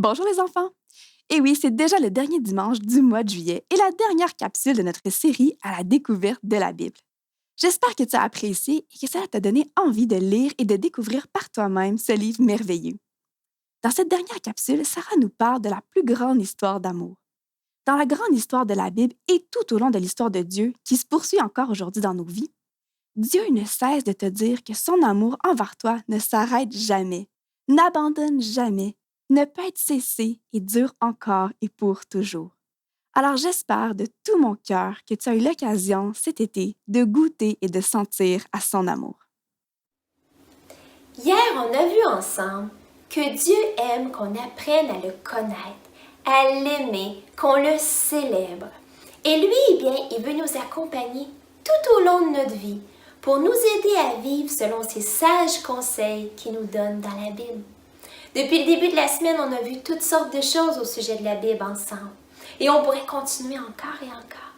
Bonjour les enfants! Et oui, c'est déjà le dernier dimanche du mois de juillet et la dernière capsule de notre série à la découverte de la Bible. J'espère que tu as apprécié et que ça t'a donné envie de lire et de découvrir par toi-même ce livre merveilleux. Dans cette dernière capsule, Sarah nous parle de la plus grande histoire d'amour. Dans la grande histoire de la Bible et tout au long de l'histoire de Dieu qui se poursuit encore aujourd'hui dans nos vies, Dieu ne cesse de te dire que son amour envers toi ne s'arrête jamais, n'abandonne jamais, ne peut être cessé et dure encore et pour toujours. Alors j'espère de tout mon cœur que tu as eu l'occasion cet été de goûter et de sentir à son amour. Hier, on a vu ensemble que Dieu aime qu'on apprenne à le connaître, à l'aimer, qu'on le célèbre. Et lui, eh bien, il veut nous accompagner tout au long de notre vie pour nous aider à vivre selon ses sages conseils qu'il nous donne dans la Bible. Depuis le début de la semaine, on a vu toutes sortes de choses au sujet de la Bible ensemble. Et on pourrait continuer encore et encore.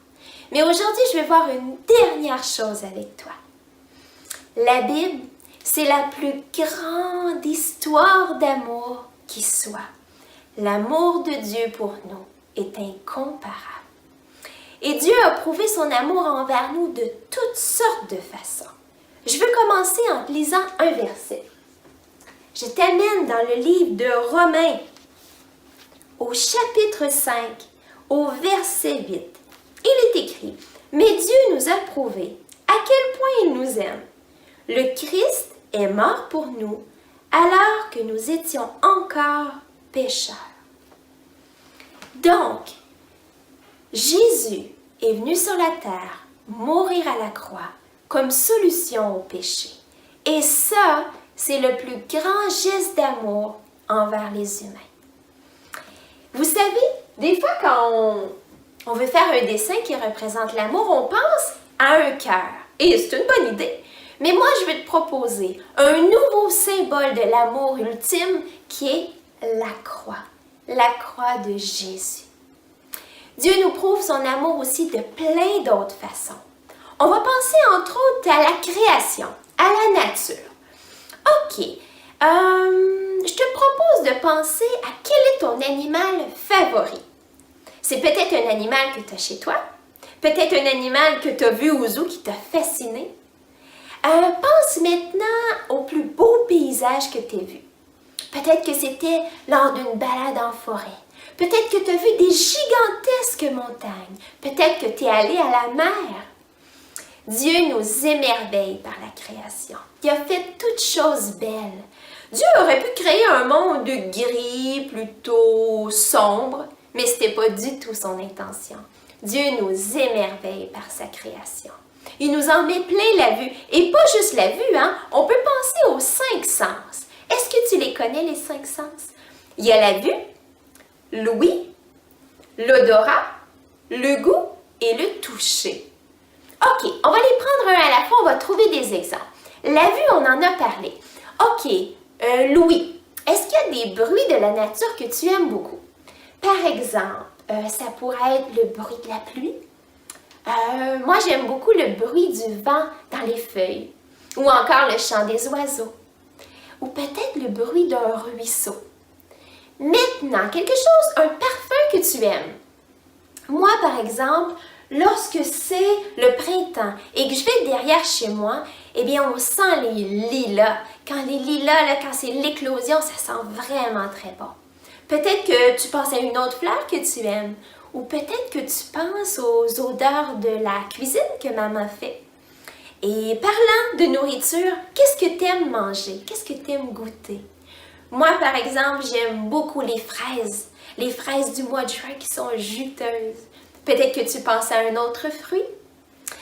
Mais aujourd'hui, je vais voir une dernière chose avec toi. La Bible, c'est la plus grande histoire d'amour qui soit. L'amour de Dieu pour nous est incomparable. Et Dieu a prouvé son amour envers nous de toutes sortes de façons. Je veux commencer en te lisant un verset. Je t'amène dans le livre de Romains, au chapitre 5, au verset 8. Il est écrit, « Mais Dieu nous a prouvé à quel point il nous aime. Le Christ est mort pour nous alors que nous étions encore pécheurs. » Donc, Jésus est venu sur la terre mourir à la croix comme solution au péché. Et ça, c'est le plus grand geste d'amour envers les humains. Vous savez, des fois quand on veut faire un dessin qui représente l'amour, on pense à un cœur. Et c'est une bonne idée. Mais moi, je vais te proposer un nouveau symbole de l'amour ultime qui est la croix de Jésus. Dieu nous prouve son amour aussi de plein d'autres façons. On va penser entre autres à la création, à la nature. OK, je te propose de penser à quel est ton animal favori. C'est peut-être un animal que tu as chez toi, peut-être un animal que tu as vu au zoo qui t'a fasciné. Pense maintenant au plus beau paysage que tu as vu. Peut-être que c'était lors d'une balade en forêt. Peut-être que tu as vu des gigantesques montagnes. Peut-être que tu es allé à la mer. Dieu nous émerveille par la création. Il a fait toutes choses belles. Dieu aurait pu créer un monde gris, plutôt sombre, mais ce n'était pas du tout son intention. Dieu nous émerveille par sa création. Il nous en met plein la vue. Et pas juste la vue, hein? On peut penser aux 5 sens. Est-ce que tu les connais, les 5 sens? Il y a la vue, l'ouïe, l'odorat, le goût et le toucher. OK, on va les prendre un à la fois, on va trouver des exemples. La vue, on en a parlé. OK, l'ouïe. Est-ce qu'il y a des bruits de la nature que tu aimes beaucoup? Par exemple, ça pourrait être le bruit de la pluie. Moi, j'aime beaucoup le bruit du vent dans les feuilles. Ou encore le chant des oiseaux. Ou peut-être le bruit d'un ruisseau. Maintenant, quelque chose, un parfum que tu aimes. Moi, par exemple, lorsque c'est le printemps et que je vais derrière chez moi, eh bien, on sent les lilas. Quand les lilas, là, quand c'est l'éclosion, ça sent vraiment très bon. Peut-être que tu penses à une autre fleur que tu aimes. Ou peut-être que tu penses aux odeurs de la cuisine que maman fait. Et parlant de nourriture, qu'est-ce que tu aimes manger? Qu'est-ce que tu aimes goûter? Moi, par exemple, j'aime beaucoup les fraises du mois de juin qui sont juteuses. Peut-être que tu penses à un autre fruit.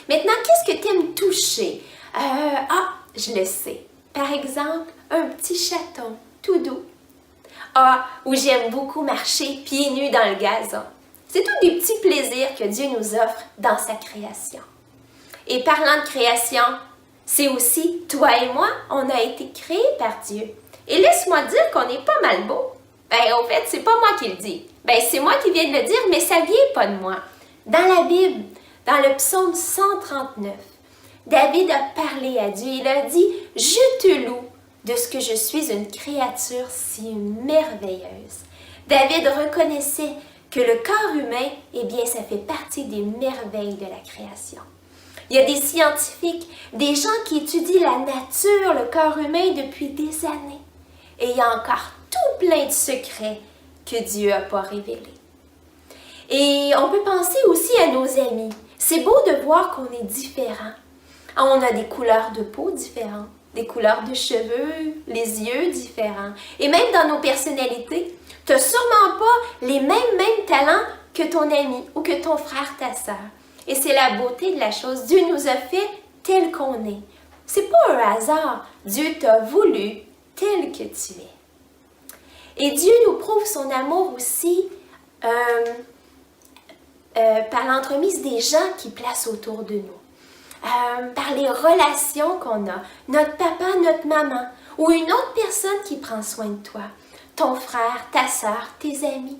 Maintenant, qu'est-ce que tu aimes toucher? Je le sais. Par exemple, un petit chaton tout doux. Où j'aime beaucoup marcher pieds nus dans le gazon. C'est tous des petits plaisirs que Dieu nous offre dans sa création. Et parlant de création, c'est aussi toi et moi, on a été créés par Dieu. Et laisse-moi dire qu'on est pas mal beau. En fait, c'est pas moi qui le dis. C'est moi qui viens de le dire, mais ça vient pas de moi. Dans la Bible, dans le psaume 139, David a parlé à Dieu. Il a dit « Je te loue de ce que je suis une créature si merveilleuse. David reconnaissait que le corps humain, eh bien, ça fait partie des merveilles de la création. Il y a des scientifiques, des gens qui étudient la nature, le corps humain depuis des années. Et il y a encore tout plein de secrets que Dieu n'a pas révélés. Et on peut penser aussi à nos amis. C'est beau de voir qu'on est différents. On a des couleurs de peau différentes, des couleurs de cheveux, les yeux différents. Et même dans nos personnalités, tu n'as sûrement pas les mêmes talents que ton ami ou que ton frère, ta sœur. Et c'est la beauté de la chose. Dieu nous a fait tel qu'on est. C'est pas un hasard. Dieu t'a voulu tel que tu es. Et Dieu nous prouve son amour aussi par l'entremise des gens qui placent autour de nous. Par les relations qu'on a. Notre papa, notre maman ou une autre personne qui prend soin de toi. Ton frère, ta sœur, tes amis.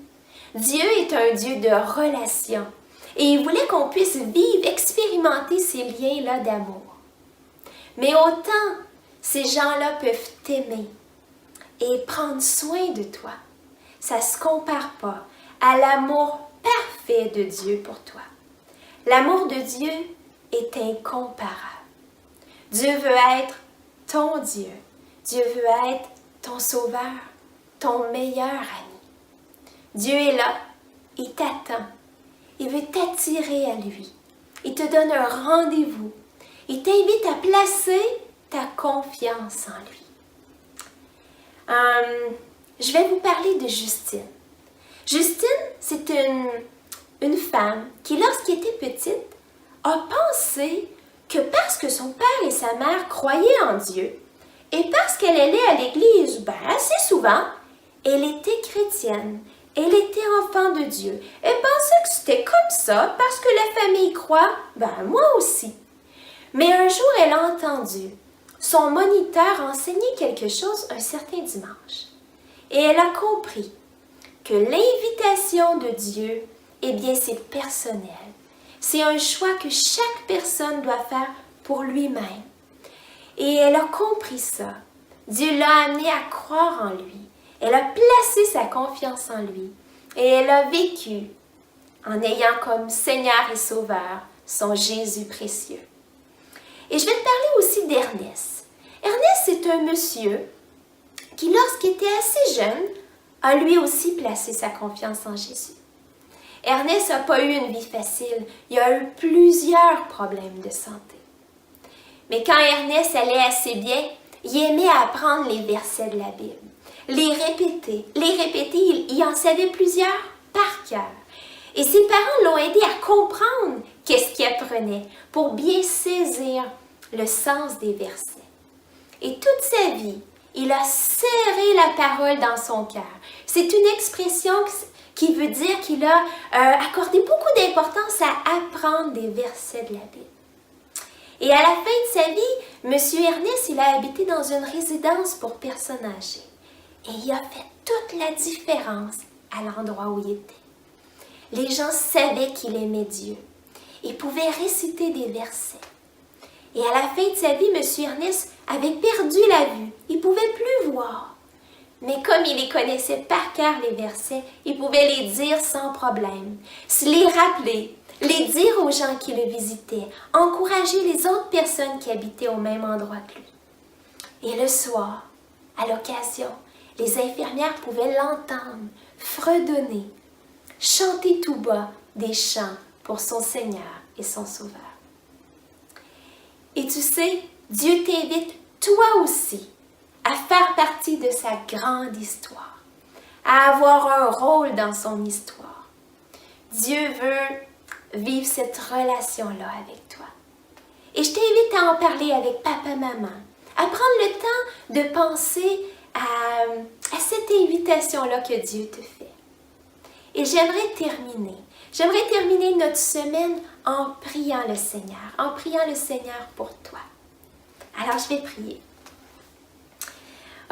Dieu est un Dieu de relations. Et il voulait qu'on puisse vivre, expérimenter ces liens-là d'amour. Mais autant ces gens-là peuvent t'aimer et prendre soin de toi, ça ne se compare pas à l'amour parfait de Dieu pour toi. L'amour de Dieu est incomparable. Dieu veut être ton Dieu. Dieu veut être ton sauveur, ton meilleur ami. Dieu est là, il t'attend. Il veut t'attirer à lui. Il te donne un rendez-vous. Il t'invite à placer ta confiance en lui. Je vais vous parler de Justine. Justine, c'est une femme qui, lorsqu'elle était petite, a pensé que parce que son père et sa mère croyaient en Dieu et parce qu'elle allait à l'église assez souvent, elle était chrétienne. Elle était enfant de Dieu. Elle pensait que c'était comme ça parce que la famille croit, moi aussi. Mais un jour, elle a entendu son moniteur enseigner quelque chose un certain dimanche. Et elle a compris que l'invitation de Dieu, eh bien, c'est personnel. C'est un choix que chaque personne doit faire pour lui-même. Et elle a compris ça. Dieu l'a amenée à croire en lui. Elle a placé sa confiance en lui et elle a vécu en ayant comme Seigneur et Sauveur son Jésus précieux. Et je vais te parler aussi d'Ernest. Ernest, c'est un monsieur qui, lorsqu'il était assez jeune, a lui aussi placé sa confiance en Jésus. Ernest n'a pas eu une vie facile. Il a eu plusieurs problèmes de santé. Mais quand Ernest allait assez bien, il aimait apprendre les versets de la Bible. Les répéter, il en savait plusieurs par cœur. Et ses parents l'ont aidé à comprendre qu'est-ce qu'il apprenait pour bien saisir le sens des versets. Et toute sa vie, il a serré la parole dans son cœur. C'est une expression qui veut dire qu'il a accordé beaucoup d'importance à apprendre des versets de la Bible. Et à la fin de sa vie, M. Ernest, il a habité dans une résidence pour personnes âgées. Et il a fait toute la différence à l'endroit où il était. Les gens savaient qu'il aimait Dieu. Il pouvait réciter des versets. Et à la fin de sa vie, M. Ernest avait perdu la vue. Il ne pouvait plus voir. Mais comme il les connaissait par cœur, les versets, il pouvait les dire sans problème, se les rappeler, les dire aux gens qui le visitaient, encourager les autres personnes qui habitaient au même endroit que lui. Et le soir, à l'occasion, les infirmières pouvaient l'entendre fredonner, chanter tout bas des chants pour son Seigneur et son Sauveur. Et tu sais, Dieu t'invite toi aussi à faire partie de sa grande histoire, à avoir un rôle dans son histoire. Dieu veut vivre cette relation-là avec toi. Et je t'invite à en parler avec papa, maman, à prendre le temps de penser à cette invitation-là que Dieu te fait. Et j'aimerais terminer notre semaine en priant le Seigneur pour toi. Alors je vais prier.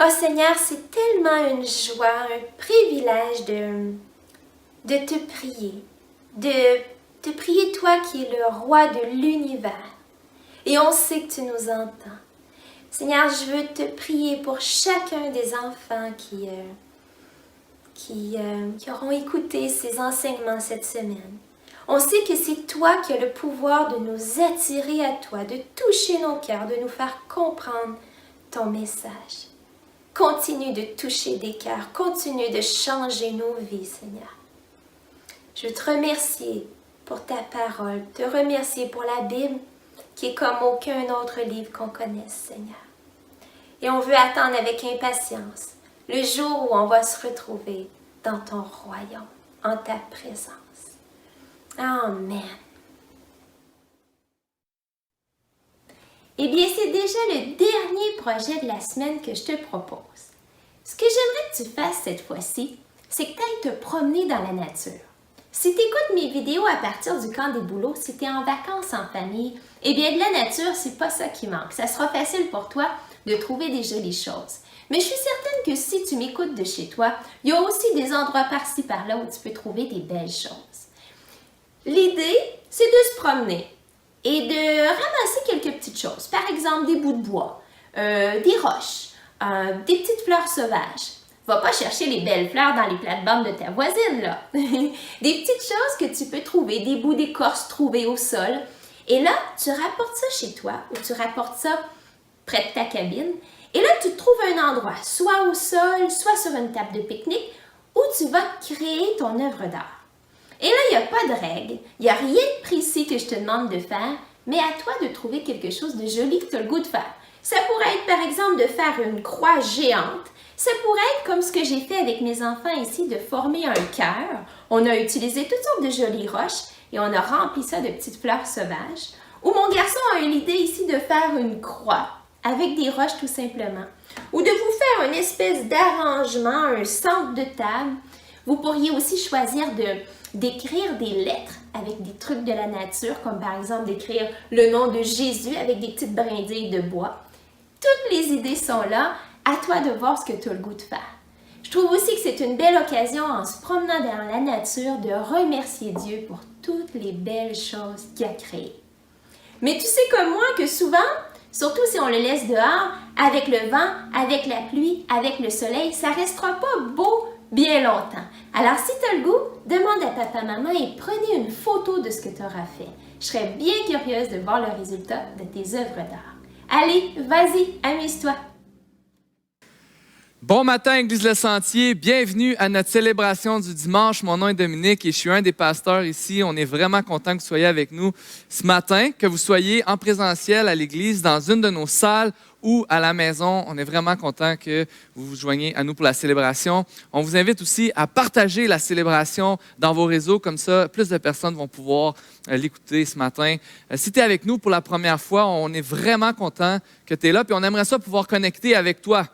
Oh Seigneur, c'est tellement une joie, un privilège de te prier, de te prier toi qui es le roi de l'univers. Et on sait que tu nous entends. Seigneur, je veux te prier pour chacun des enfants qui auront écouté ces enseignements cette semaine. On sait que c'est toi qui as le pouvoir de nous attirer à toi, de toucher nos cœurs, de nous faire comprendre ton message. Continue de toucher des cœurs, continue de changer nos vies, Seigneur. Je veux te remercier pour ta parole, te remercier pour la Bible qui est comme aucun autre livre qu'on connaisse, Seigneur. Et on veut attendre avec impatience le jour où on va se retrouver dans ton royaume, en ta présence. Amen. Eh bien, c'est déjà le dernier projet de la semaine que je te propose. Ce que j'aimerais que tu fasses cette fois-ci, c'est que tu ailles te promener dans la nature. Si tu écoutes mes vidéos à partir du camp des boulots, si tu es en vacances en famille, eh bien, de la nature, c'est pas ça qui manque. Ça sera facile pour toi de trouver des jolies choses. Mais je suis certaine que si tu m'écoutes de chez toi, il y a aussi des endroits par-ci par-là où tu peux trouver des belles choses. L'idée, c'est de se promener et de ramasser quelques petites choses. Par exemple, des bouts de bois, des roches, des petites fleurs sauvages. Va pas chercher les belles fleurs dans les plates-bandes de ta voisine, là. Des petites choses que tu peux trouver, des bouts d'écorce trouvés au sol. Et là, tu rapportes ça chez toi ou tu rapportes ça près de ta cabine. Et là, tu te trouves un endroit, soit au sol, soit sur une table de pique-nique, où tu vas créer ton œuvre d'art. Et là, il n'y a pas de règle, il n'y a rien de précis que je te demande de faire, mais à toi de trouver quelque chose de joli que tu as le goût de faire. Ça pourrait être, par exemple, de faire une croix géante. Ça pourrait être comme ce que j'ai fait avec mes enfants ici, de former un cœur. On a utilisé toutes sortes de jolies roches et on a rempli ça de petites fleurs sauvages. Ou mon garçon a eu l'idée ici de faire une croix avec des roches tout simplement. Ou de vous faire une espèce d'arrangement, un centre de table. Vous pourriez aussi choisir d'écrire des lettres avec des trucs de la nature, comme par exemple d'écrire le nom de Jésus avec des petites brindilles de bois. Toutes les idées sont là, à toi de voir ce que tu as le goût de faire. Je trouve aussi que c'est une belle occasion en se promenant dans la nature de remercier Dieu pour toutes les belles choses qu'il a créées. Mais tu sais comme moi que souvent, surtout si on le laisse dehors, avec le vent, avec la pluie, avec le soleil, ça ne restera pas beau bien longtemps. Alors, si tu as le goût, demande à papa-maman et prenez une photo de ce que tu auras fait. Je serais bien curieuse de voir le résultat de tes œuvres d'art. Allez, vas-y, amuse-toi! Bon matin, Église Le Sentier. Bienvenue à notre célébration du dimanche. Mon nom est Dominique et je suis un des pasteurs ici. On est vraiment content que vous soyez avec nous ce matin, que vous soyez en présentiel à l'Église, dans une de nos salles ou à la maison. On est vraiment content que vous vous joigniez à nous pour la célébration. On vous invite aussi à partager la célébration dans vos réseaux. Comme ça, plus de personnes vont pouvoir l'écouter ce matin. Si tu es avec nous pour la première fois, on est vraiment content que tu es là. Puis on aimerait ça pouvoir connecter avec toi.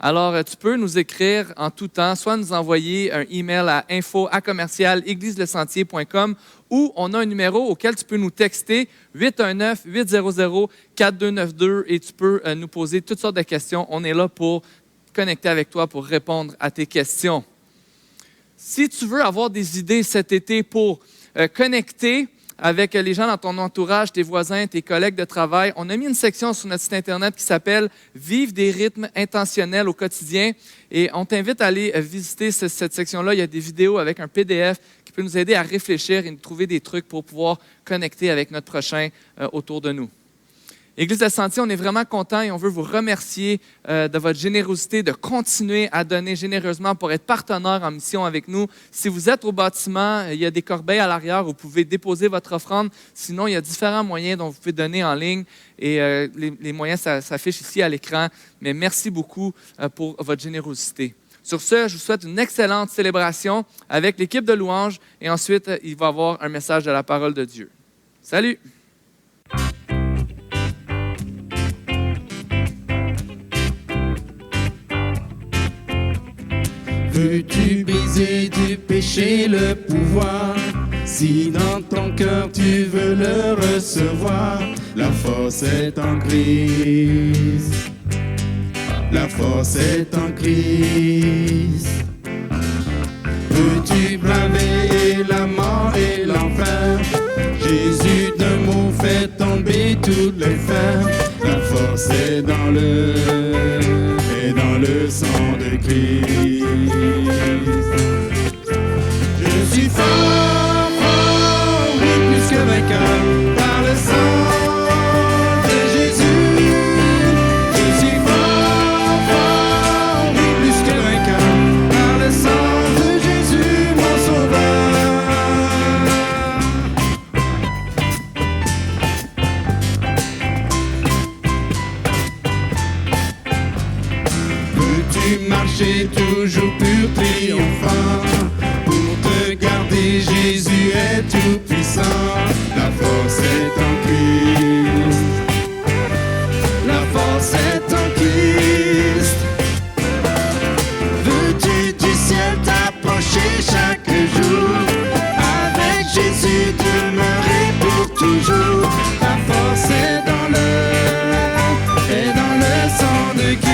Alors, tu peux nous écrire en tout temps, soit nous envoyer un email à info@égliselesentier.com ou on a un numéro auquel tu peux nous texter 819-800-4292 et tu peux nous poser toutes sortes de questions. On est là pour connecter avec toi, pour répondre à tes questions. Si tu veux avoir des idées cet été pour connecter avec les gens dans ton entourage, tes voisins, tes collègues de travail, on a mis une section sur notre site Internet qui s'appelle « Vivre des rythmes intentionnels au quotidien ». Et on t'invite à aller visiter cette section-là. Il y a des vidéos avec un PDF qui peut nous aider à réfléchir et trouver des trucs pour pouvoir connecter avec notre prochain autour de nous. Église Le Sentier, on est vraiment content et on veut vous remercier de votre générosité, de continuer à donner généreusement pour être partenaire en mission avec nous. Si vous êtes au bâtiment, il y a des corbeilles à l'arrière où vous pouvez déposer votre offrande. Sinon, il y a différents moyens dont vous pouvez donner en ligne et les moyens s'affichent ici à l'écran. Mais merci beaucoup pour votre générosité. Sur ce, je vous souhaite une excellente célébration avec l'équipe de louanges et ensuite, il va y avoir un message de la parole de Dieu. Salut! Veux-tu briser du péché le pouvoir? Si dans ton cœur tu veux le recevoir, la force est en Christ. La force est en Christ. Veux-tu braver la mort et l'enfer? Jésus d'un mot fait tomber toutes les fers. La force est dans le toujours pur, triomphant. Pour te garder, Jésus est tout puissant. La force est en Christ. La force est en Christ. Veux-tu du ciel t'approcher chaque jour? Avec Jésus demeurer pour toujours. La force est dans le sang de Christ.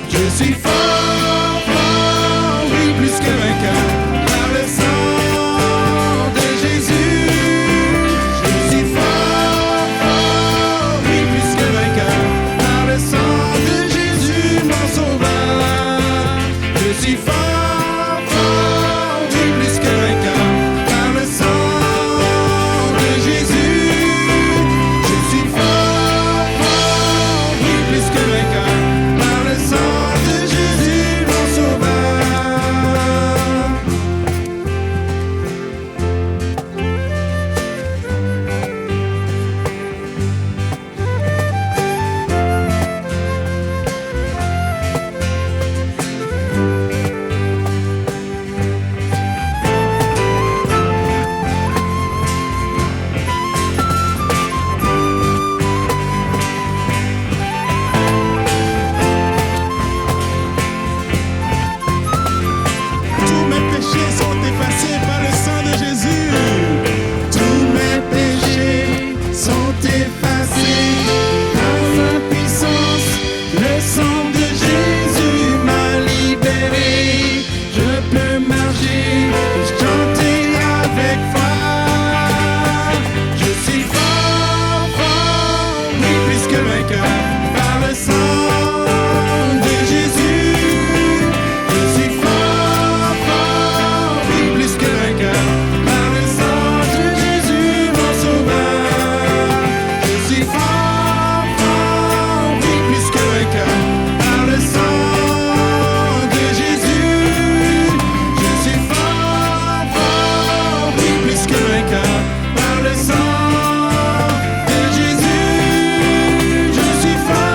Je suis fort, fort, oui, plus que vainqueur, par le sang de Jésus. Je suis fort, fort, oui, plus que vainqueur, par le sang de Jésus, mon sauveur. Je suis fort, fort, oui, plus que vainqueur, par le sang de Jésus. Je suis fort, fort, oui, plus que vainqueur, par le sang de Jésus, mon sauveur. Tous mes péchés sont effacés par le sang de Jésus. Tous mes péchés sont effacés par sa puissance. Le sang de Jésus m'a libéré. Je peux marcher, chanter avec foi. Je suis fort, fort, oui, plus que vainqueur, par le sang de Jésus. Je suis fort, fort, oui, plus que vainqueur, par le sang de Jésus, mon sauveur. Je suis fort, fort, oui, plus que vainqueur, par le sang de Jésus. Je suis fort, fort, oui, plus que vainqueur, par le sang de Jésus. Je suis fort.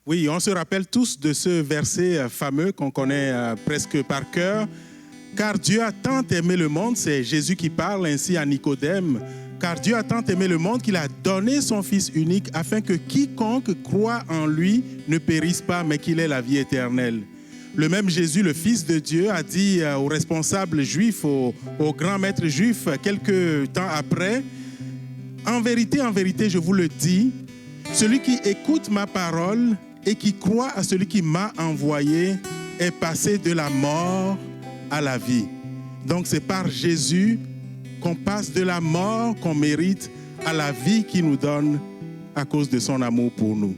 Oui, on se rappelle tous de ce verset fameux qu'on connaît presque par cœur. Car Dieu a tant aimé le monde, c'est Jésus qui parle ainsi à Nicodème. Car Dieu a tant aimé le monde qu'il a donné son Fils unique afin que quiconque croit en lui ne périsse pas, mais qu'il ait la vie éternelle. Le même Jésus, le Fils de Dieu, a dit aux responsables juifs, aux grands maîtres juifs, quelques temps après, en vérité, je vous le dis, celui qui écoute ma parole et qui croit à celui qui m'a envoyé est passé de la mort à la vie. Donc c'est par Jésus qu'on passe de la mort qu'on mérite à la vie qu'il nous donne à cause de son amour pour nous.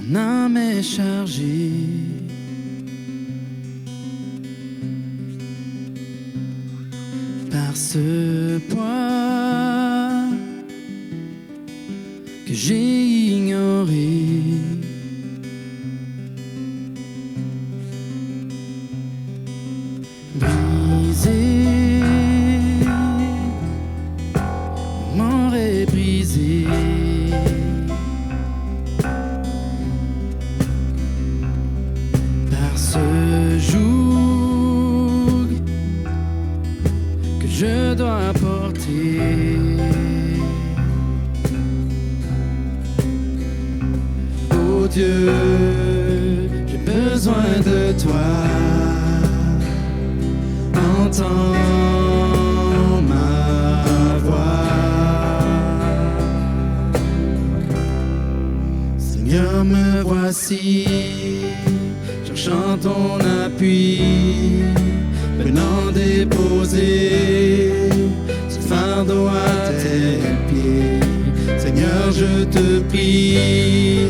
Mon âme est chargée. Par ce poids que j'ai ignoré. Brisé, m'aurait brisé. Dieu, j'ai besoin de toi. Entends ma voix. Seigneur, me voici, cherchant ton appui, venant déposer ce fardeau à tes pieds. Seigneur, je te prie,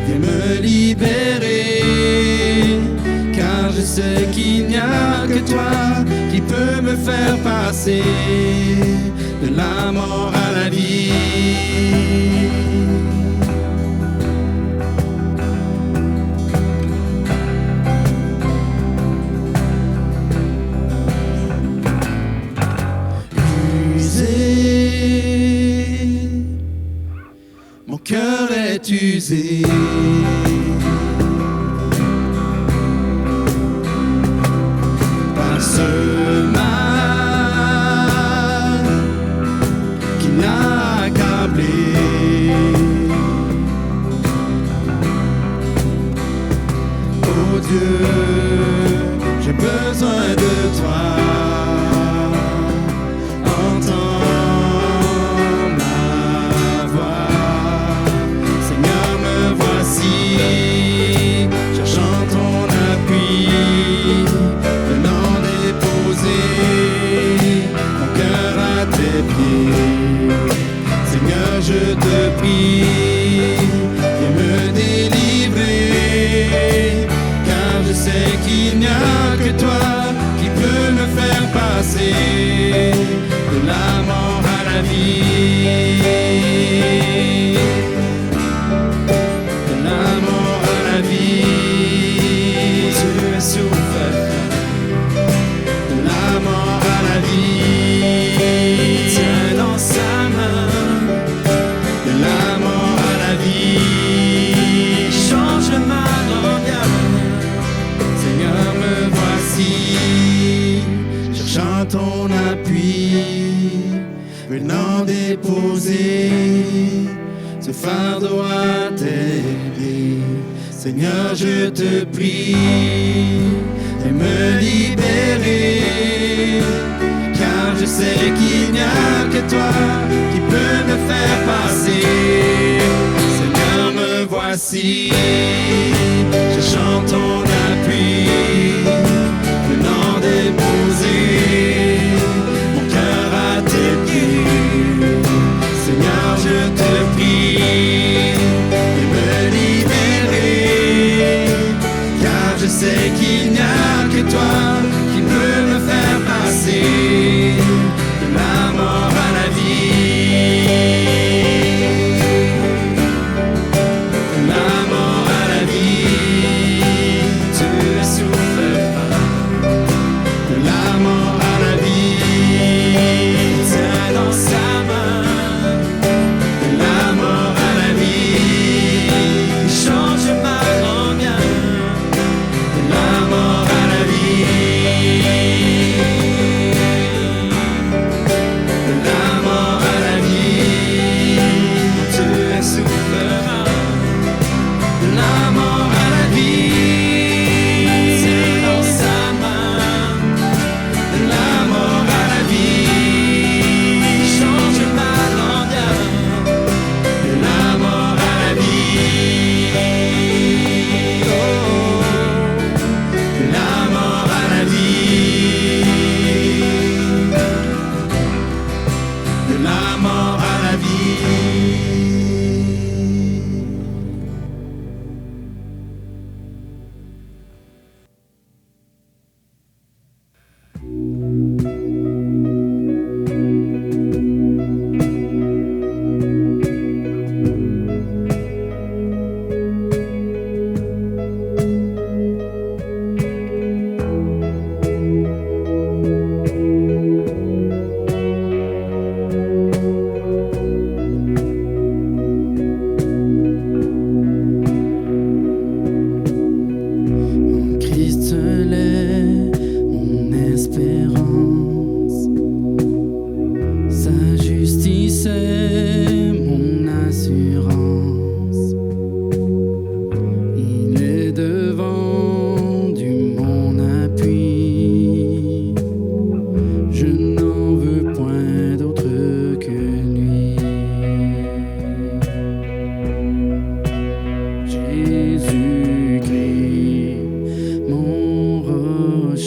viens me libérer, car je sais qu'il n'y a que toi qui peut me faire passer de la mort à la vie. Mon cœur est usé. Par ce mal qui m'a accablé. Oh Dieu, j'ai besoin de toi. Je te prie, viens me délivrer, car je sais qu'il n'y a que toi qui peut me faire passer de la mort à la vie. De la mort à la vie, tu es souffert. De la mort à la vie, tiens dans sa main. La mort à la vie, change le mal en bien. Seigneur, me voici, cherchant ton appui, venant déposer ce fardeau à tes pieds. Seigneur, je te prie de me libérer, car je sais qu'il n'y a que toi qui peut me faire passer. Seigneur, me voici, je chante ton appui, venant déposer mon cœur à tes pieds. Seigneur, je te prie de me libérer, car je sais qu'il n'y a que toi qui peut me faire passer de la mort à la vie. De la mort à la vie, tu es souffert. De la mort à la vie, tiens dans sa main. De la mort à la vie, change mal en bien. De la mort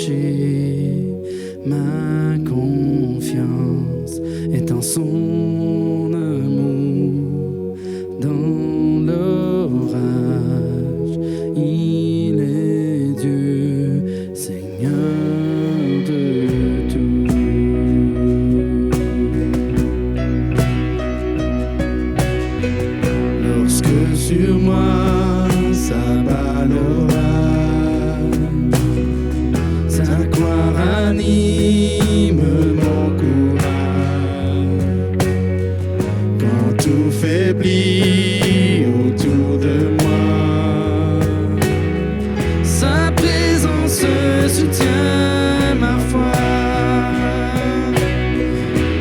rocher, ma confiance est en son amour. Dans l'orage, il est Dieu, Seigneur de tout. Lorsque sur moi s'abat l'orage, sa gloire anime mon courage. Quand tout faiblit autour de moi, sa présence soutient ma foi.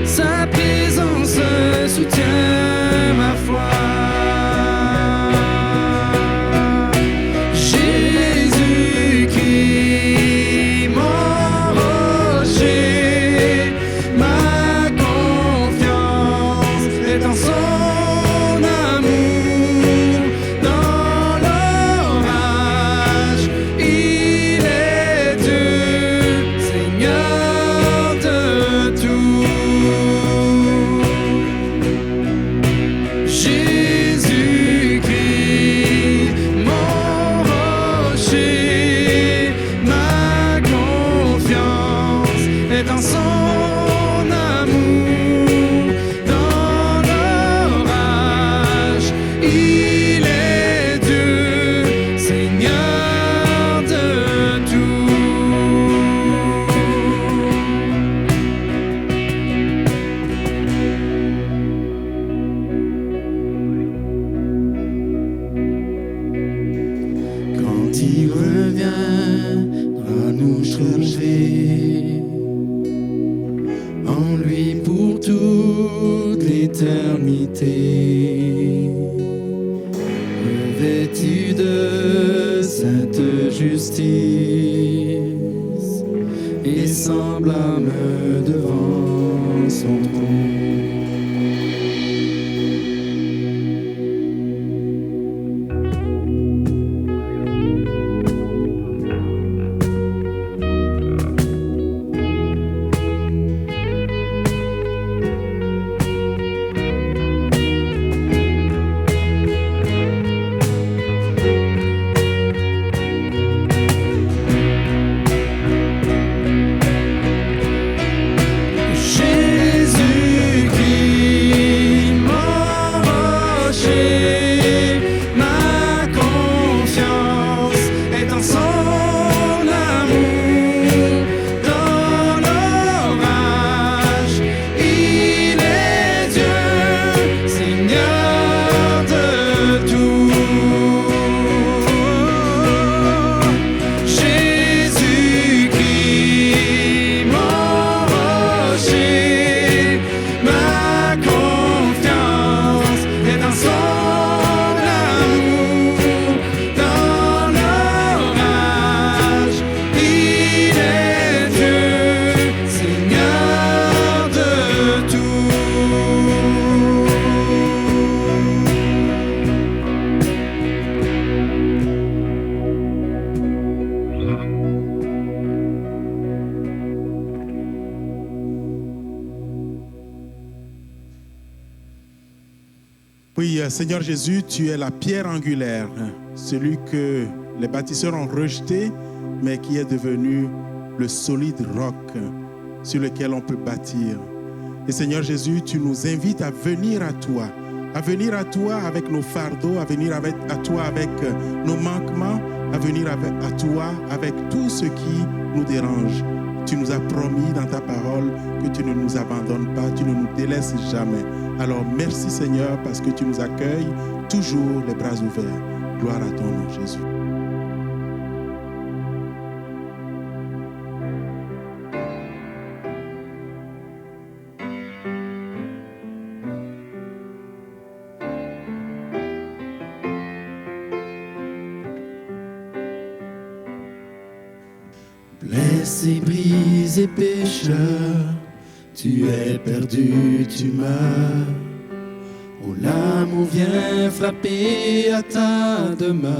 Sa présence soutient ma foi. Jésus-Christ, mon rocher, ma confiance est en son amour. Dans l'orage, il est Dieu, Seigneur de tout. Jésus-Christ, mon rocher, ma confiance est en son amour. Dans l'orage, il est Dieu, Seigneur de tout. Quand il reviendra nous chercher, en lui pour toute l'éternité, revêtu de sainte justice et semblable devant son trône. Jésus-Christ, mon rocher, ma confiance est en son amour. Dans l'orage, il est Dieu, Seigneur de tout. Jésus-Christ, mon rocher, ma confiance est en son amour. Dans l'orage, il est Dieu, Seigneur de tout. Oui, Seigneur Jésus, tu es la pierre angulaire, celui que les bâtisseurs ont rejeté, mais qui est devenu le solide roc sur lequel on peut bâtir. Et Seigneur Jésus, tu nous invites à venir à toi avec nos fardeaux, à venir à toi avec nos manquements, à venir à toi avec tout ce qui nous dérange. Tu nous as promis dans ta parole que tu ne nous abandonnes pas, tu ne nous délaisses jamais. Alors merci Seigneur parce que tu nous accueilles toujours les bras ouverts. Gloire à ton nom Jésus. Blessé, brisé, pécheur, tu es perdu, tu meurs. Oh, l'amour vient frapper à ta demeure.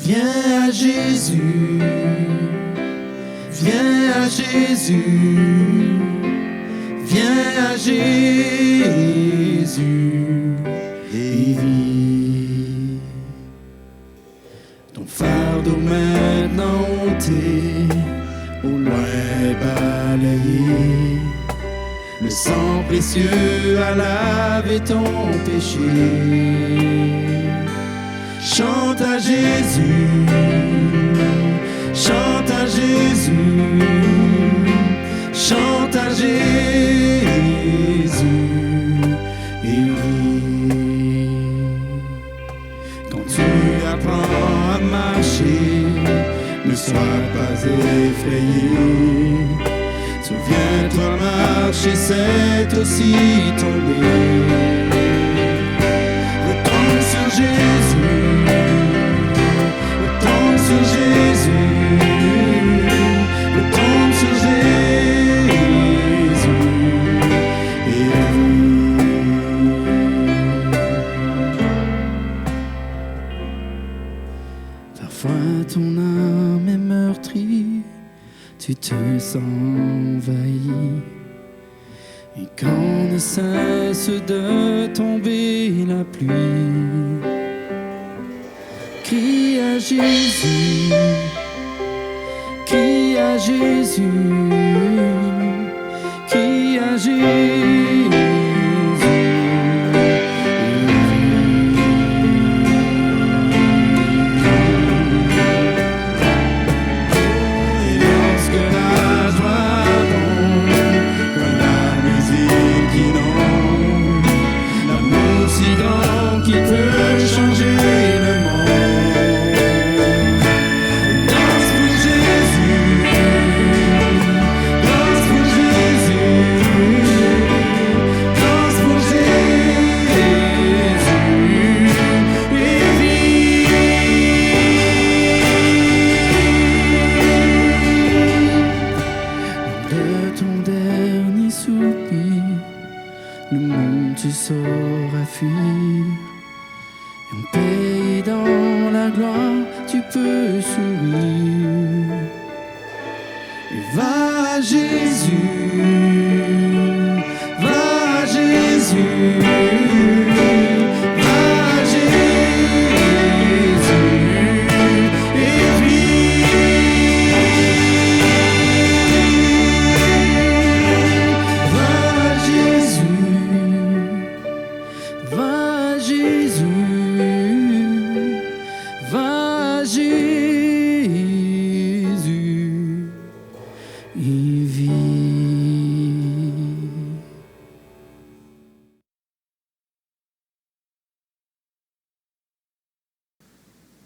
Viens à Jésus, viens à Jésus, viens à Jésus et vis. Ton fardeau maintenant ôté, au loin balayé, le sang précieux a lavé ton péché. Chante à Jésus, chante à Jésus, chante à Jésus et vis. Quand tu apprends à marcher, ne sois pas effrayé. Souviens-toi, marcher, c'est aussi tomber. Retombe sur Jésus, retombe sur Jésus, retombe sur Jésus et parfois ton âme est meurtrie, tu te sens envahi. Et quand ne cesse de tomber la pluie, crie à Jésus, crie à Jésus, crie à Jésus. Qui peut changer le monde. Danse pour Jésus, danse pour Jésus, danse pour Jésus et vis. De ton dernier soupir, le monde tu sauras fuir. En paix dans la gloire, tu peux sourire. Et va à Jésus, va à Jésus, va à Jésus et vis. Va à Jésus, va à Jésus. Va Jésus et vis.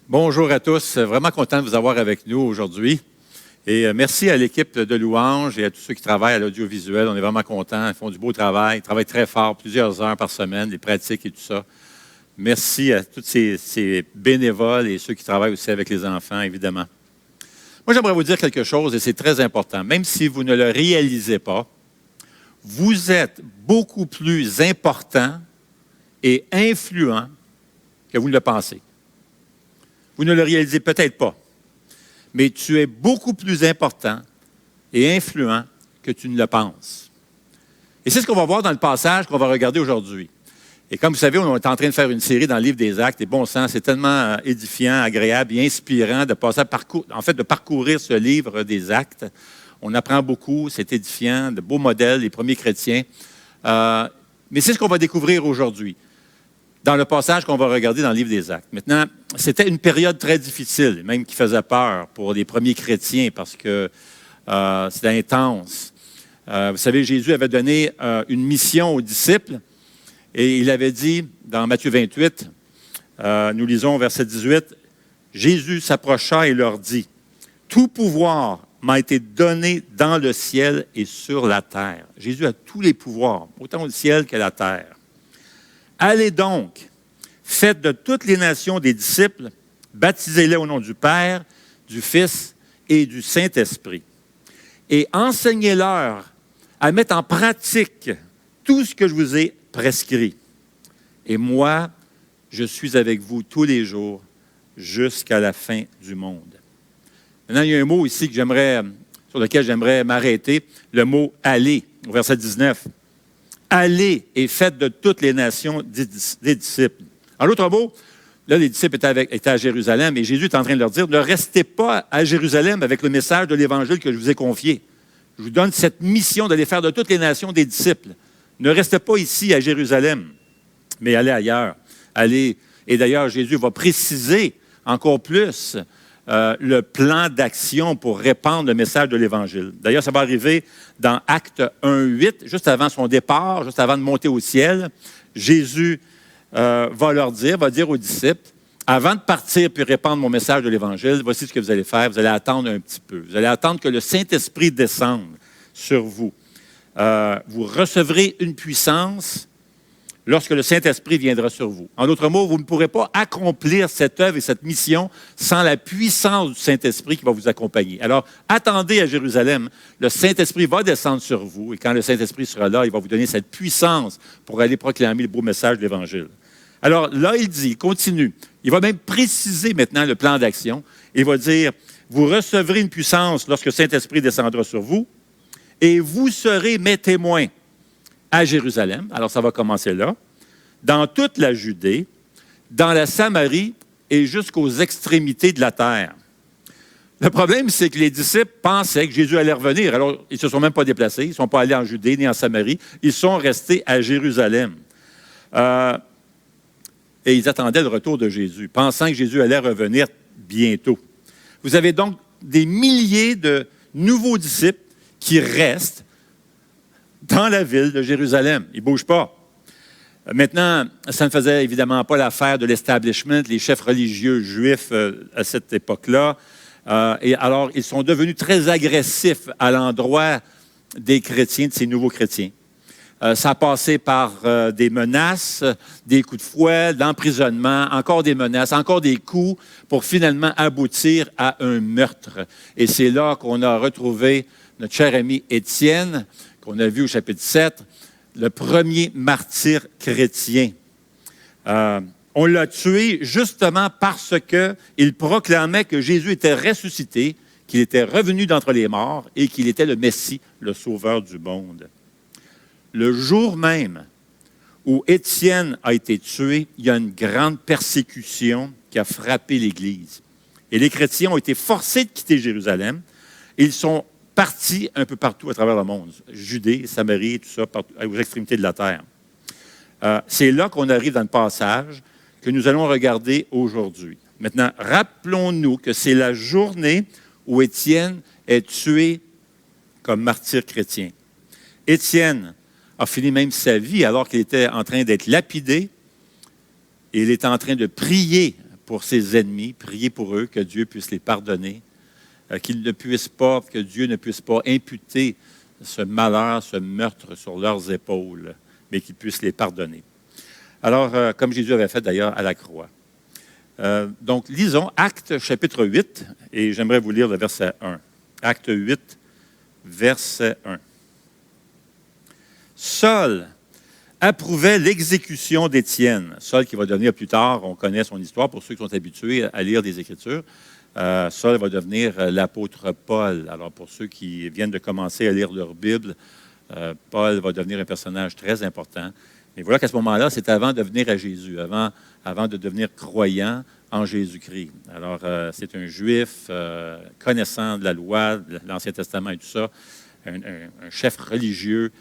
Bonjour à tous, vraiment content de vous avoir avec nous aujourd'hui. Et merci à l'équipe de Louange et à tous ceux qui travaillent à l'audiovisuel. On est vraiment contents, ils font du beau travail, ils travaillent très fort, plusieurs heures par semaine, les pratiques et tout ça. Merci à tous ces bénévoles et ceux qui travaillent aussi avec les enfants, évidemment. Moi, j'aimerais vous dire quelque chose, et c'est très important. Même si vous ne le réalisez pas, vous êtes beaucoup plus important et influent que vous ne le pensez. Vous ne le réalisez peut-être pas, mais tu es beaucoup plus important et influent que tu ne le penses. Et c'est ce qu'on va voir dans le passage qu'on va regarder aujourd'hui. Et comme vous savez, on est en train de faire une série dans le livre des Actes. Et bon sang, c'est tellement édifiant, agréable et inspirant de passer de parcourir ce livre des Actes. On apprend beaucoup, c'est édifiant, de beaux modèles, les premiers chrétiens. Mais c'est ce qu'on va découvrir aujourd'hui, dans le passage qu'on va regarder dans le livre des Actes. Maintenant, c'était une période très difficile, même qui faisait peur pour les premiers chrétiens, parce que c'était intense. Vous savez, Jésus avait donné une mission aux disciples. Et il avait dit, dans Matthieu 28, nous lisons verset 18, « Jésus s'approcha et leur dit, « Tout pouvoir m'a été donné dans le ciel et sur la terre. » Jésus a tous les pouvoirs, autant au ciel qu'à la terre. « Allez donc, faites de toutes les nations des disciples, baptisez-les au nom du Père, du Fils et du Saint-Esprit. Et enseignez-leur à mettre en pratique tout ce que je vous ai prescrit. Et moi, je suis avec vous tous les jours jusqu'à la fin du monde. Maintenant, il y a un mot ici sur lequel j'aimerais m'arrêter, le mot « aller », au verset 19. « Allez et faites de toutes les nations des disciples. » En d'autres mots, là, les disciples étaient à Jérusalem et Jésus est en train de leur dire « Ne restez pas à Jérusalem avec le message de l'Évangile que je vous ai confié. Je vous donne cette mission d'aller faire de toutes les nations des disciples. Ne restez pas ici à Jérusalem, mais allez ailleurs. Allez. » Et d'ailleurs, Jésus va préciser encore plus le plan d'action pour répandre le message de l'Évangile. D'ailleurs, ça va arriver dans Actes 1:8, juste avant son départ, juste avant de monter au ciel. Jésus va dire aux disciples, avant de partir puis répandre mon message de l'Évangile, voici ce que vous allez faire. Vous allez attendre un petit peu. Vous allez attendre que le Saint-Esprit descende sur vous. Vous recevrez une puissance lorsque le Saint-Esprit viendra sur vous. En d'autres mots, vous ne pourrez pas accomplir cette œuvre et cette mission sans la puissance du Saint-Esprit qui va vous accompagner. Alors, attendez à Jérusalem. Le Saint-Esprit va descendre sur vous et quand le Saint-Esprit sera là, il va vous donner cette puissance pour aller proclamer le beau message de l'Évangile. Alors là, il continue. Il va même préciser maintenant le plan d'action. Il va dire, vous recevrez une puissance lorsque le Saint-Esprit descendra sur vous et vous serez mes témoins à Jérusalem, alors ça va commencer là, dans toute la Judée, dans la Samarie et jusqu'aux extrémités de la terre. Le problème, c'est que les disciples pensaient que Jésus allait revenir. Alors, ils ne se sont même pas déplacés, ils ne sont pas allés en Judée ni en Samarie, ils sont restés à Jérusalem. Et ils attendaient le retour de Jésus, pensant que Jésus allait revenir bientôt. Vous avez donc des milliers de nouveaux disciples qui restent dans la ville de Jérusalem. Ils ne bougent pas. Maintenant, ça ne faisait évidemment pas l'affaire de l'establishment, les chefs religieux juifs à cette époque-là. Et alors, ils sont devenus très agressifs à l'endroit des chrétiens, de ces nouveaux chrétiens. Ça a passé par des menaces, des coups de fouet, d'emprisonnement, encore des menaces, encore des coups, pour finalement aboutir à un meurtre. Et c'est là qu'on a retrouvé notre cher ami Étienne, qu'on a vu au chapitre 7, le premier martyr chrétien. On l'a tué justement parce qu'il proclamait que Jésus était ressuscité, qu'il était revenu d'entre les morts et qu'il était le Messie, le Sauveur du monde. Le jour même où Étienne a été tué, il y a une grande persécution qui a frappé l'Église. Et les chrétiens ont été forcés de quitter Jérusalem. Ils sont partis un peu partout à travers le monde, Judée, Samarie, tout ça, aux extrémités de la terre. C'est là qu'on arrive dans le passage que nous allons regarder aujourd'hui. Maintenant, rappelons-nous que c'est la journée où Étienne est tué comme martyr chrétien. Étienne a fini même sa vie alors qu'il était en train d'être lapidé et il était en train de prier pour ses ennemis, prier pour eux, que Dieu puisse les pardonner, que Dieu ne puisse pas imputer ce malheur, ce meurtre sur leurs épaules, mais qu'il puisse les pardonner. Alors, comme Jésus avait fait d'ailleurs à la croix. Donc, lisons Actes chapitre 8, et j'aimerais vous lire le verset 1. Actes 8, verset 1. Saul approuvait l'exécution d'Étienne. Saul qui va devenir plus tard, on connaît son histoire pour ceux qui sont habitués à lire des Écritures. Saul va devenir l'apôtre Paul. Alors, pour ceux qui viennent de commencer à lire leur Bible, Paul va devenir un personnage très important. Mais voilà qu'à ce moment-là, c'est avant de venir à Jésus, avant de devenir croyant en Jésus-Christ. Alors, c'est un Juif connaissant de la loi, de l'Ancien Testament et tout ça, un chef religieux.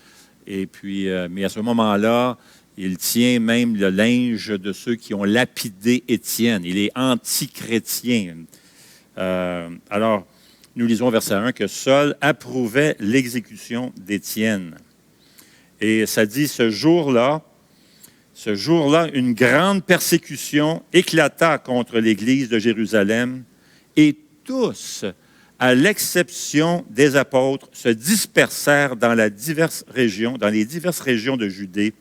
Et puis, mais à ce moment-là, il tient même le linge de ceux qui ont lapidé Étienne. Il est anti-chrétien. Alors, nous lisons verset 1 que Saul approuvait l'exécution d'Étienne. Et ça dit, ce jour-là, une grande persécution éclata contre l'Église de Jérusalem et tous, à l'exception des apôtres, se dispersèrent dans les diverses régions de Judée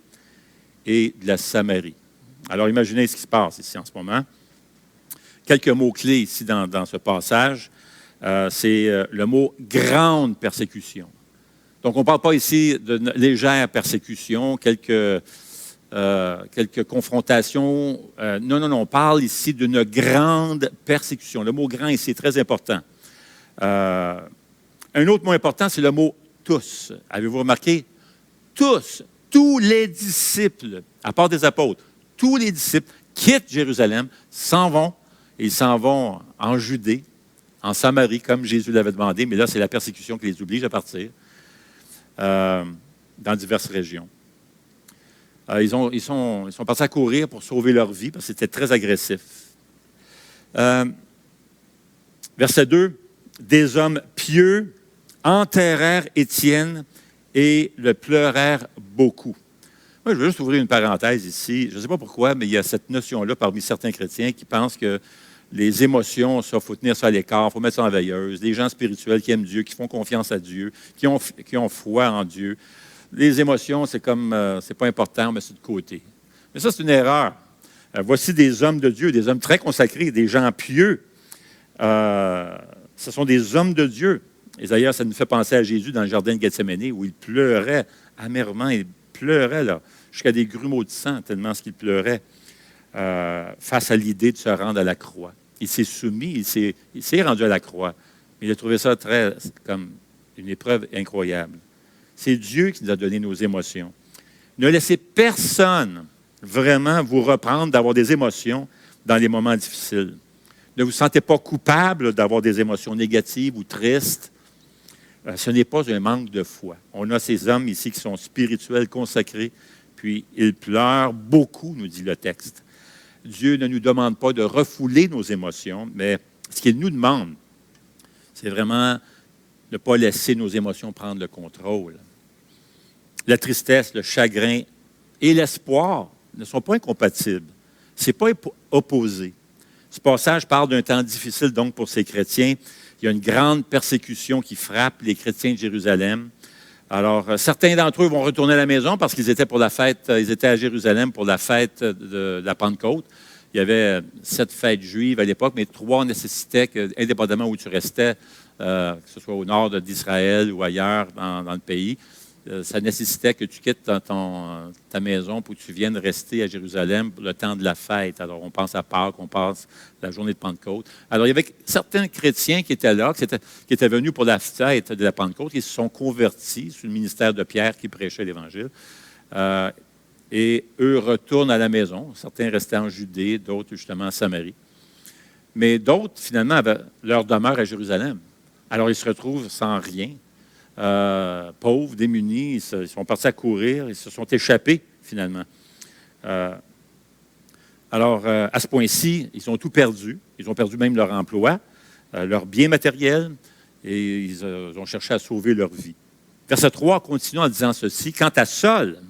et de la Samarie. Alors, imaginez ce qui se passe ici en ce moment. Quelques mots-clés ici dans ce passage. C'est le mot « grande persécution ». Donc, on ne parle pas ici de légère persécution, quelques quelques confrontations. Non, on parle ici d'une grande persécution. Le mot « grand » ici est très important. Un autre mot important, c'est le mot « tous ». Avez-vous remarqué? Tous, tous les disciples, à part des apôtres, tous les disciples quittent Jérusalem, s'en vont, et ils s'en vont en Judée, en Samarie, comme Jésus l'avait demandé, mais là, c'est la persécution qui les oblige à partir dans diverses régions. Ils sont partis à courir pour sauver leur vie, parce que c'était très agressif. Verset 2, « Des hommes pieux enterrèrent Étienne et le pleurèrent beaucoup. » Moi, je veux juste ouvrir une parenthèse ici. Je ne sais pas pourquoi, mais il y a cette notion-là parmi certains chrétiens qui pensent que les émotions, il faut tenir ça à l'écart, il faut mettre ça en veilleuse. Les gens spirituels qui aiment Dieu, qui font confiance à Dieu, qui ont foi en Dieu. Les émotions, c'est comme, c'est pas important, on met ça de côté. Mais ça, c'est une erreur. Voici des hommes de Dieu, des hommes très consacrés, des gens pieux. Ce sont des hommes de Dieu. Et d'ailleurs, ça nous fait penser à Jésus dans le jardin de Gethsémani, où il pleurait amèrement, il pleurait là, jusqu'à des grumeaux de sang, tellement ce qu'il pleurait face à l'idée de se rendre à la croix. Il s'est soumis, il s'est rendu à la croix. Mais il a trouvé ça comme une épreuve incroyable. C'est Dieu qui nous a donné nos émotions. Ne laissez personne vraiment vous reprendre d'avoir des émotions dans les moments difficiles. Ne vous sentez pas coupable d'avoir des émotions négatives ou tristes. Ce n'est pas un manque de foi. On a ces hommes ici qui sont spirituels, consacrés, puis ils pleurent beaucoup, nous dit le texte. Dieu ne nous demande pas de refouler nos émotions, mais ce qu'il nous demande, c'est vraiment de ne pas laisser nos émotions prendre le contrôle. La tristesse, le chagrin et l'espoir ne sont pas incompatibles. Ce n'est pas opposé. Ce passage parle d'un temps difficile donc pour ces chrétiens. Il y a une grande persécution qui frappe les chrétiens de Jérusalem. Alors, certains d'entre eux vont retourner à la maison parce qu'ils étaient pour la fête, ils étaient à Jérusalem pour la fête de la Pentecôte. Il y avait 7 fêtes juives à l'époque, mais 3 nécessitaient que, indépendamment où tu restais, que ce soit au nord d'Israël ou ailleurs dans le pays, ça nécessitait que tu quittes ta maison pour que tu viennes rester à Jérusalem pour le temps de la fête. Alors, on pense à Pâques, on pense à la journée de Pentecôte. Alors, il y avait certains chrétiens qui étaient là, qui étaient venus pour la fête de la Pentecôte, qui se sont convertis sous le ministère de Pierre qui prêchait l'Évangile. Et eux retournent à la maison. Certains restaient en Judée, d'autres justement en Samarie. Mais d'autres, finalement, avaient leur demeure à Jérusalem. Alors, ils se retrouvent sans rien. Pauvres, démunis, ils sont partis à courir, ils se sont échappés finalement. Alors, à ce point-ci, ils ont tout perdu. Ils ont perdu même leur emploi, leurs biens matériels, et ils ont cherché à sauver leur vie. Verset 3 continue en disant ceci. « Quant à Saul,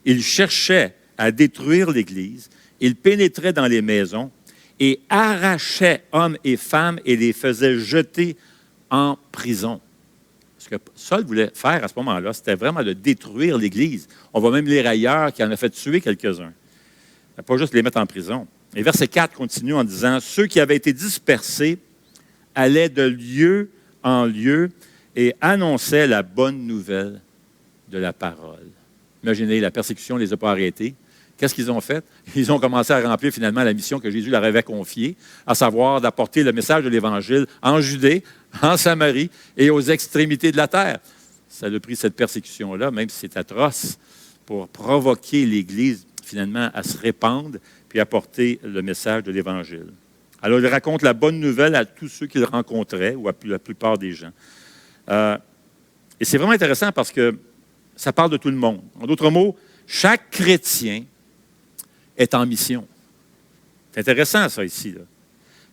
il cherchait à détruire l'Église, il pénétrait dans les maisons et arrachait hommes et femmes et les faisait jeter en prison. » Ce que Saul voulait faire à ce moment-là, c'était vraiment de détruire l'Église. On va même lire ailleurs qu'il en a fait tuer quelques-uns. Pas juste les mettre en prison. Et verset 4 continue en disant « Ceux qui avaient été dispersés allaient de lieu en lieu et annonçaient la bonne nouvelle de la parole. » Imaginez, la persécution ne les a pas arrêtés. Qu'est-ce qu'ils ont fait? Ils ont commencé à remplir finalement la mission que Jésus leur avait confiée, à savoir d'apporter le message de l'Évangile en Judée, en Samarie et aux extrémités de la terre. Ça a pris cette persécution-là, même si c'est atroce, pour provoquer l'Église finalement à se répandre puis apporter le message de l'Évangile. Alors, il raconte la bonne nouvelle à tous ceux qu'il rencontrait ou à la plupart des gens. Et c'est vraiment intéressant parce que ça parle de tout le monde. En d'autres mots, chaque chrétien est en mission. C'est intéressant, ça, ici. Là.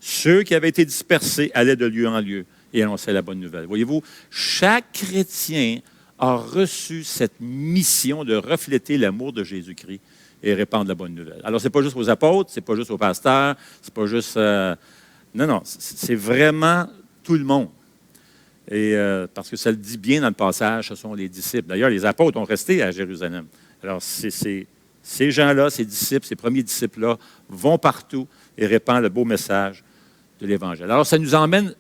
Ceux qui avaient été dispersés allaient de lieu en lieu et annonçaient la bonne nouvelle. Voyez-vous, chaque chrétien a reçu cette mission de refléter l'amour de Jésus-Christ et répandre la bonne nouvelle. Alors, ce n'est pas juste aux apôtres, ce n'est pas juste aux pasteurs, c'est pas juste... non, c'est vraiment tout le monde. Et parce que ça le dit bien dans le passage, ce sont les disciples. D'ailleurs, les apôtres ont resté à Jérusalem. Alors, ces gens-là, ces disciples, ces premiers disciples-là, vont partout et répandent le beau message de l'Évangile. Alors, ça nous emmène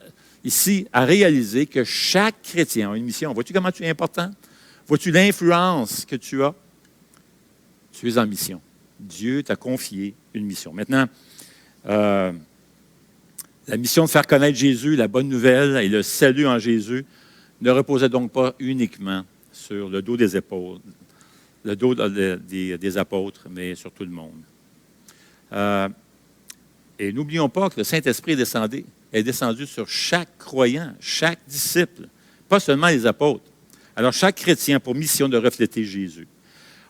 ici à réaliser que chaque chrétien a une mission. Vois-tu comment tu es important? Vois-tu l'influence que tu as? Tu es en mission. Dieu t'a confié une mission. Maintenant, la mission de faire connaître Jésus, la bonne nouvelle et le salut en Jésus ne reposait donc pas uniquement sur le dos des épaules, le dos des apôtres, mais sur tout le monde. Et n'oublions pas que le Saint-Esprit est descendu sur chaque croyant, chaque disciple, pas seulement les apôtres. Alors, chaque chrétien a pour mission de refléter Jésus.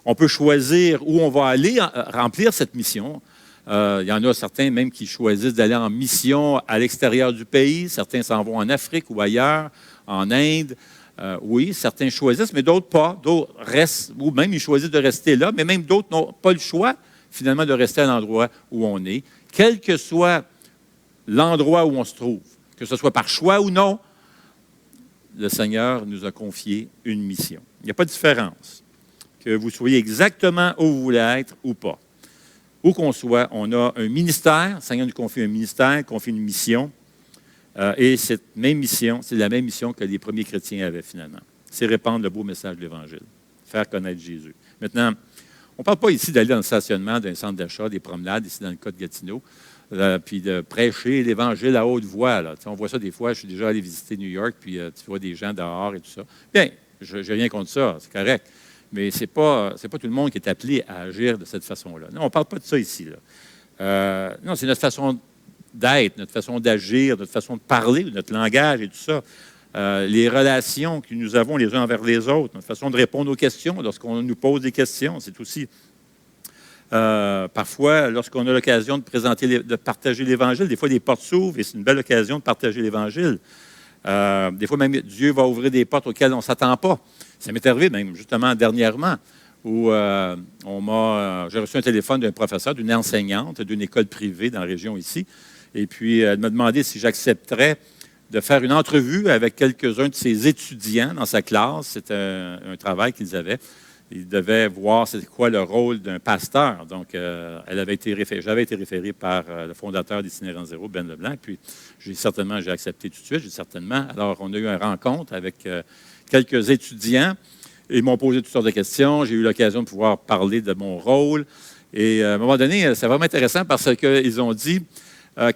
On peut choisir où on va aller remplir cette mission. Il y en a certains même qui choisissent d'aller en mission à l'extérieur du pays. Certains s'en vont en Afrique ou ailleurs, en Inde. Oui, certains choisissent, mais d'autres pas. D'autres restent, ou même ils choisissent de rester là, mais même d'autres n'ont pas le choix, finalement, de rester à l'endroit où on est, quel que soit l'endroit où on se trouve, que ce soit par choix ou non. Le Seigneur nous a confié une mission. Il n'y a pas de différence. Que vous soyez exactement où vous voulez être ou pas. Où qu'on soit, on a un ministère. Le Seigneur nous confie un ministère, confie une mission. Et cette même mission, c'est la même mission que les premiers chrétiens avaient finalement. C'est répandre le beau message de l'Évangile. Faire connaître Jésus. Maintenant, on ne parle pas ici d'aller dans le stationnement d'un centre d'achat, des promenades, ici dans le cas de Gatineau, puis de prêcher l'Évangile à haute voix. Là. On voit ça des fois. Je suis déjà allé visiter New York, puis tu vois des gens dehors et tout ça. Bien, je n'ai rien contre ça, c'est correct. Mais ce n'est pas tout le monde qui est appelé à agir de cette façon-là. Non, on ne parle pas de ça ici. Là. Non, c'est notre façon d'être, notre façon d'agir, notre façon de parler, notre langage et tout ça. Les relations que nous avons les uns envers les autres, notre façon de répondre aux questions lorsqu'on nous pose des questions, c'est aussi... parfois, lorsqu'on a l'occasion de partager l'Évangile, des fois, des portes s'ouvrent et c'est une belle occasion de partager l'Évangile. Des fois, même, Dieu va ouvrir des portes auxquelles on ne s'attend pas. Ça m'est arrivé même, justement, dernièrement, où j'ai reçu un téléphone d'un professeur, d'une enseignante d'une école privée dans la région ici. Et puis, elle m'a demandé si j'accepterais de faire une entrevue avec quelques-uns de ses étudiants dans sa classe. C'était un travail qu'ils avaient. Ils devaient voir c'est quoi le rôle d'un pasteur. Donc, j'avais été référé par le fondateur d'Itinérant Zéro, Ben Leblanc. Puis, j'ai accepté tout de suite, certainement. Alors, on a eu une rencontre avec quelques étudiants. Ils m'ont posé toutes sortes de questions. J'ai eu l'occasion de pouvoir parler de mon rôle. Et à un moment donné, c'est vraiment intéressant parce qu'ils ont dit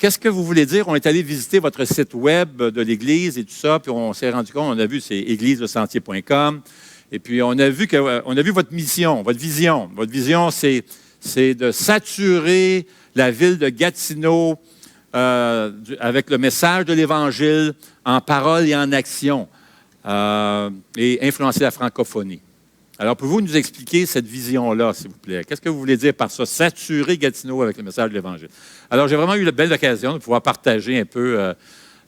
qu'est-ce que vous voulez dire? On est allé visiter votre site web de l'Église et tout ça. Puis, on s'est rendu compte, on a vu, c'est égliselesentier.com. Et puis, on a vu votre mission, votre vision. Votre vision, c'est de saturer la ville de Gatineau avec le message de l'Évangile en parole et en action et influencer la francophonie. Alors, pouvez-vous nous expliquer cette vision-là, s'il vous plaît? Qu'est-ce que vous voulez dire par ça, saturer Gatineau avec le message de l'Évangile? Alors, j'ai vraiment eu la belle occasion de pouvoir partager un peu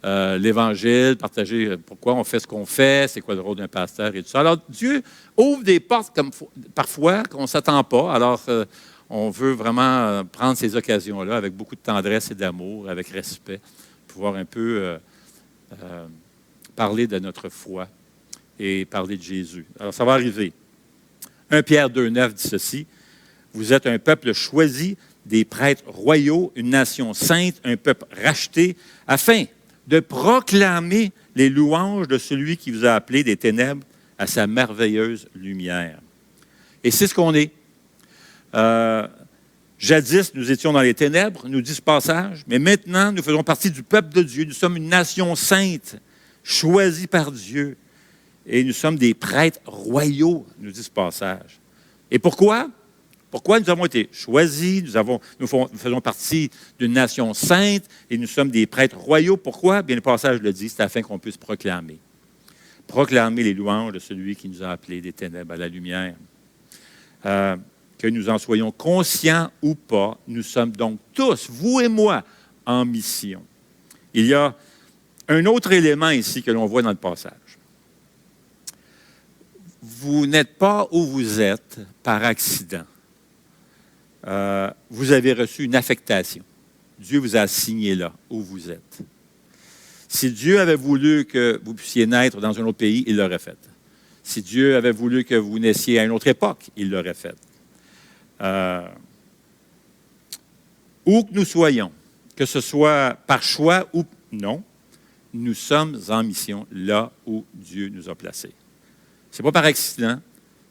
l'Évangile, partager pourquoi on fait ce qu'on fait, c'est quoi le rôle d'un pasteur et tout ça. Alors, Dieu ouvre des portes parfois qu'on ne s'attend pas. Alors, on veut vraiment prendre ces occasions-là avec beaucoup de tendresse et d'amour, avec respect, pouvoir un peu parler de notre foi et parler de Jésus. Alors, ça va arriver. 1 Pierre 2,9 dit ceci, « Vous êtes un peuple choisi, des prêtres royaux, une nation sainte, un peuple racheté, afin de proclamer les louanges de celui qui vous a appelé des ténèbres à sa merveilleuse lumière. » Et c'est ce qu'on est. Jadis, nous étions dans les ténèbres, nous dit ce passage, mais maintenant, nous faisons partie du peuple de Dieu. Nous sommes une nation sainte, choisie par Dieu. Et nous sommes des prêtres royaux, nous dit ce passage. Et pourquoi? Pourquoi nous avons été choisis, nous faisons partie d'une nation sainte et nous sommes des prêtres royaux. Pourquoi? Bien, le passage le dit, c'est afin qu'on puisse proclamer. Proclamer les louanges de celui qui nous a appelés des ténèbres à la lumière. Que nous en soyons conscients ou pas, nous sommes donc tous, vous et moi, en mission. Il y a un autre élément ici que l'on voit dans le passage. Vous n'êtes pas où vous êtes par accident. Vous avez reçu une affectation. Dieu vous a assigné là, où vous êtes. Si Dieu avait voulu que vous puissiez naître dans un autre pays, il l'aurait fait. Si Dieu avait voulu que vous naissiez à une autre époque, il l'aurait fait. Où que nous soyons, que ce soit par choix ou non, nous sommes en mission là où Dieu nous a placés. Ce n'est pas par accident,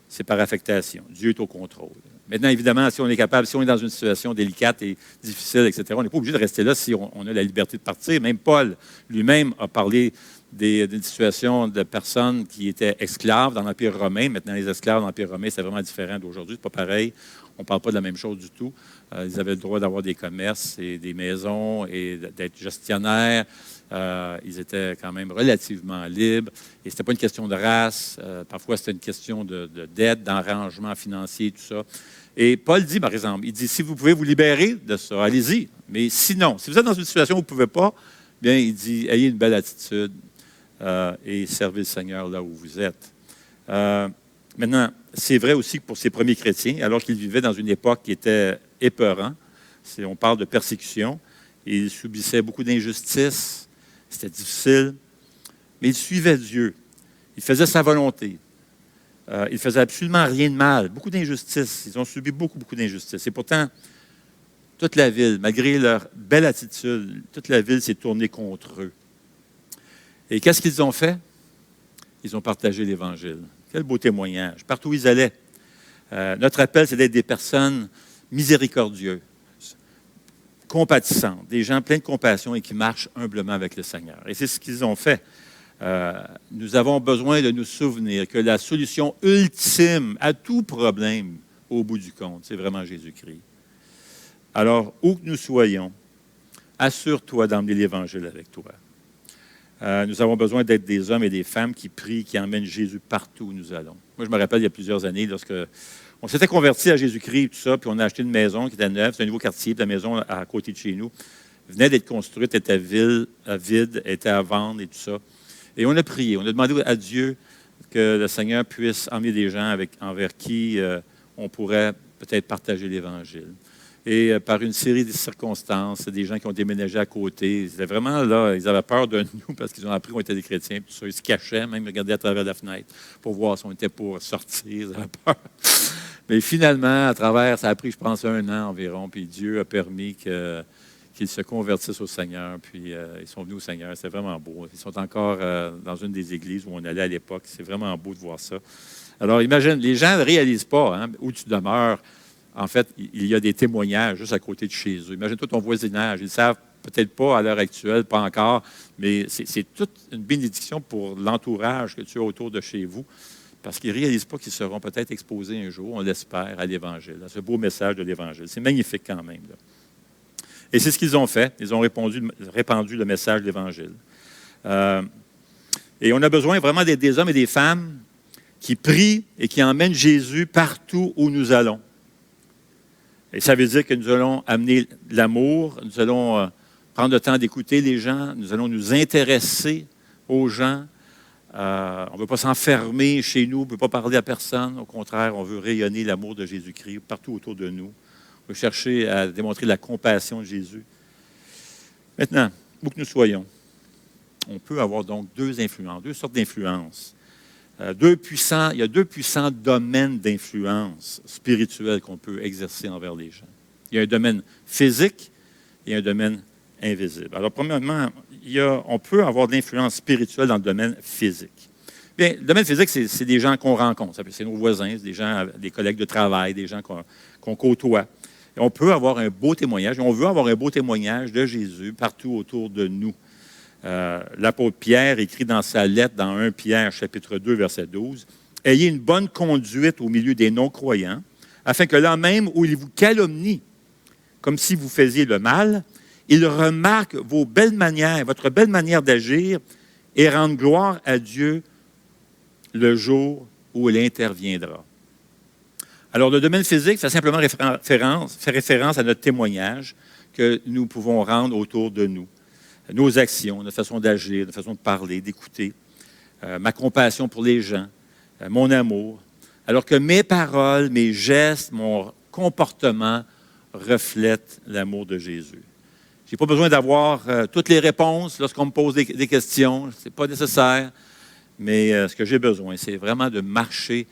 c'est par affectation. Dieu est au contrôle. Maintenant, évidemment, si on est capable, si on est dans une situation délicate et difficile, etc., on n'est pas obligé de rester là si on a la liberté de partir. Même Paul lui-même a parlé d'une situation de personnes qui étaient esclaves dans l'Empire romain. Maintenant, les esclaves dans l'Empire romain, c'est vraiment différent d'aujourd'hui. C'est pas pareil. On ne parle pas de la même chose du tout. Ils avaient le droit d'avoir des commerces et des maisons et d'être gestionnaires. Ils étaient quand même relativement libres. Et ce n'était pas une question de race. Parfois, c'était une question de dette, d'arrangement financier, tout ça. Et Paul dit, par exemple, il dit, si vous pouvez vous libérer de ça, allez-y. Mais sinon, si vous êtes dans une situation où vous ne pouvez pas, bien, il dit, ayez une belle attitude et servez le Seigneur là où vous êtes. Maintenant, c'est vrai aussi que pour ces premiers chrétiens, alors qu'ils vivaient dans une époque qui était épeurante, on parle de persécution, ils subissaient beaucoup d'injustices, c'était difficile, mais ils suivaient Dieu, ils faisaient sa volonté. Ils ne faisaient absolument rien de mal, beaucoup d'injustices, ils ont subi beaucoup d'injustices. Et pourtant, toute la ville, malgré leur belle attitude, toute la ville s'est tournée contre eux. Et qu'est-ce qu'ils ont fait? Ils ont partagé l'Évangile. Quel beau témoignage. Partout où ils allaient. Notre appel, c'est d'être des personnes miséricordieuses, compatissantes, des gens pleins de compassion et qui marchent humblement avec le Seigneur. Et c'est ce qu'ils ont fait. Nous avons besoin de nous souvenir que la solution ultime à tout problème, au bout du compte, c'est vraiment Jésus-Christ. Alors, où que nous soyons, assure-toi d'emmener l'Évangile avec toi. Nous avons besoin d'être des hommes et des femmes qui prient, qui emmènent Jésus partout où nous allons. Moi, je me rappelle, il y a plusieurs années, lorsque on s'était convertis à Jésus-Christ, tout ça, puis on a acheté une maison qui était neuve, c'est un nouveau quartier, puis la maison à côté de chez nous venait d'être construite, était vide, était à vendre et tout ça. Et on a prié, on a demandé à Dieu que le Seigneur puisse emmener des gens envers qui on pourrait peut-être partager l'Évangile. Et par une série de circonstances, des gens qui ont déménagé à côté, ils étaient vraiment là, ils avaient peur de nous parce qu'ils ont appris qu'on était des chrétiens, tout ça. Ils se cachaient, même regardaient à travers la fenêtre pour voir si on était pour sortir, ils avaient peur. Mais finalement, à travers, ça a pris, je pense, 1 an environ, puis Dieu a permis qu'ils se convertissent au Seigneur, puis ils sont venus au Seigneur. C'est vraiment beau. Ils sont encore dans une des églises où on allait à l'époque. C'est vraiment beau de voir ça. Alors, imagine, les gens ne réalisent pas où tu demeures. En fait, il y a des témoignages juste à côté de chez eux. Imagine-toi ton voisinage. Ils ne savent peut-être pas à l'heure actuelle, pas encore, mais c'est toute une bénédiction pour l'entourage que tu as autour de chez vous, parce qu'ils ne réalisent pas qu'ils seront peut-être exposés un jour, on l'espère, à l'Évangile, à ce beau message de l'Évangile. C'est magnifique quand même, là. Et c'est ce qu'ils ont fait. Ils ont répandu le message de l'Évangile. Et on a besoin vraiment d'être des hommes et des femmes qui prient et qui emmènent Jésus partout où nous allons. Et ça veut dire que nous allons amener l'amour, nous allons prendre le temps d'écouter les gens, nous allons nous intéresser aux gens. On ne veut pas s'enfermer chez nous, on ne veut pas parler à personne. Au contraire, on veut rayonner l'amour de Jésus-Christ partout autour de nous. On veut chercher à démontrer la compassion de Jésus. Maintenant, où que nous soyons, on peut avoir donc deux sortes d'influences. Il y a deux puissants domaines d'influence spirituelle qu'on peut exercer envers les gens. Il y a un domaine physique et un domaine invisible. Alors, premièrement, on peut avoir de l'influence spirituelle dans le domaine physique. Bien, le domaine physique, c'est des gens qu'on rencontre. C'est nos voisins, c'est des gens, des collègues de travail, des gens qu'on côtoie. Et on peut avoir un beau témoignage, et on veut avoir un beau témoignage de Jésus partout autour de nous. L'apôtre Pierre écrit dans sa lettre, dans 1 Pierre, chapitre 2, verset 12, « Ayez une bonne conduite au milieu des non-croyants, afin que là même où ils vous calomnient, comme si vous faisiez le mal, ils remarquent votre belle manière d'agir et rendent gloire à Dieu le jour où il interviendra. » Alors, le domaine physique fait simplement référence à notre témoignage que nous pouvons rendre autour de nous. Nos actions, notre façon d'agir, notre façon de parler, d'écouter, ma compassion pour les gens, mon amour, alors que mes paroles, mes gestes, mon comportement reflètent l'amour de Jésus. Je n'ai pas besoin d'avoir toutes les réponses lorsqu'on me pose des questions, ce n'est pas nécessaire, mais ce que j'ai besoin, c'est vraiment de marcher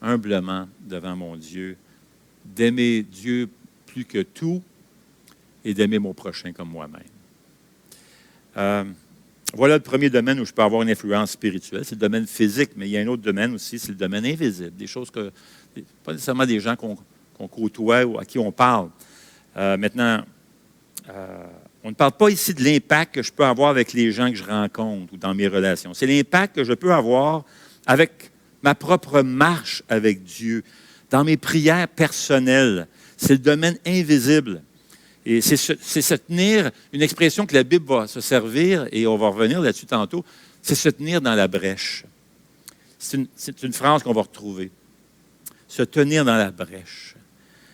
humblement devant mon Dieu, d'aimer Dieu plus que tout et d'aimer mon prochain comme moi-même. Voilà le premier domaine où je peux avoir une influence spirituelle. C'est le domaine physique, mais il y a un autre domaine aussi, c'est le domaine invisible. Des choses pas nécessairement des gens qu'on côtoie ou à qui on parle. Maintenant, on ne parle pas ici de l'impact que je peux avoir avec les gens que je rencontre ou dans mes relations. C'est l'impact que je peux avoir avec ma propre marche avec Dieu, dans mes prières personnelles. C'est le domaine invisible. Et c'est se tenir, une expression que la Bible va se servir, et on va revenir là-dessus tantôt, c'est se tenir dans la brèche. C'est une phrase qu'on va retrouver. Se tenir dans la brèche.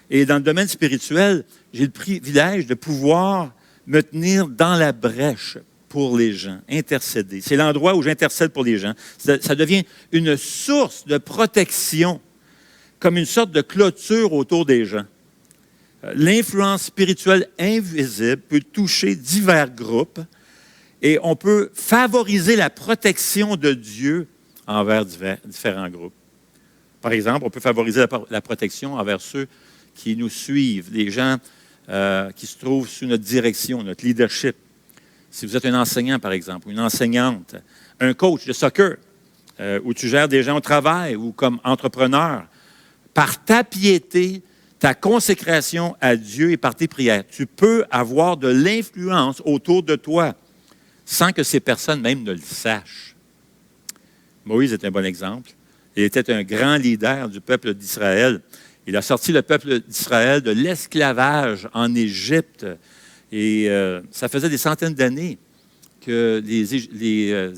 Et dans le domaine spirituel, j'ai le privilège de pouvoir me tenir dans la brèche pour les gens, intercéder. C'est l'endroit où j'intercède pour les gens. Ça devient une source de protection, comme une sorte de clôture autour des gens. L'influence spirituelle invisible peut toucher divers groupes et on peut favoriser la protection de Dieu envers différents groupes. Par exemple, on peut favoriser la protection envers ceux qui nous suivent, les gens qui se trouvent sous notre direction, notre leadership. Si vous êtes un enseignant, par exemple, ou une enseignante, un coach de soccer, où tu gères des gens au travail ou comme entrepreneur, par ta piété, ta consécration à Dieu et par tes prières, tu peux avoir de l'influence autour de toi sans que ces personnes même ne le sachent. Moïse est un bon exemple. Il était un grand leader du peuple d'Israël. Il a sorti le peuple d'Israël de l'esclavage en Égypte. Et ça faisait des centaines d'années que les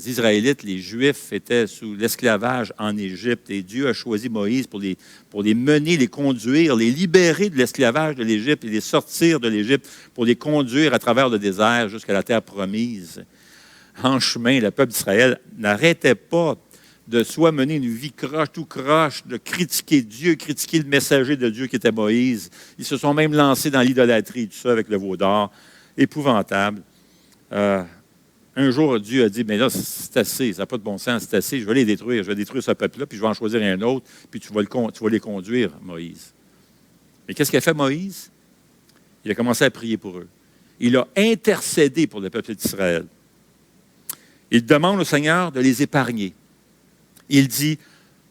Israélites, les Juifs, étaient sous l'esclavage en Égypte. Et Dieu a choisi Moïse pour les mener, les conduire, les libérer de l'esclavage de l'Égypte et les sortir de l'Égypte pour les conduire à travers le désert jusqu'à la terre promise. En chemin, le peuple d'Israël n'arrêtait pas de soit mener une vie croche, tout croche, de critiquer Dieu, critiquer le messager de Dieu qui était Moïse. Ils se sont même lancés dans l'idolâtrie, tout ça avec le veau d'or. Épouvantable. Un jour, Dieu a dit, mais là, c'est assez, ça n'a pas de bon sens, c'est assez, je vais les détruire, je vais détruire ce peuple-là, puis je vais en choisir un autre, puis tu vas les conduire, Moïse. Mais qu'est-ce qu'a fait Moïse? Il a commencé à prier pour eux. Il a intercédé pour le peuple d'Israël. Il demande au Seigneur de les épargner. Il dit,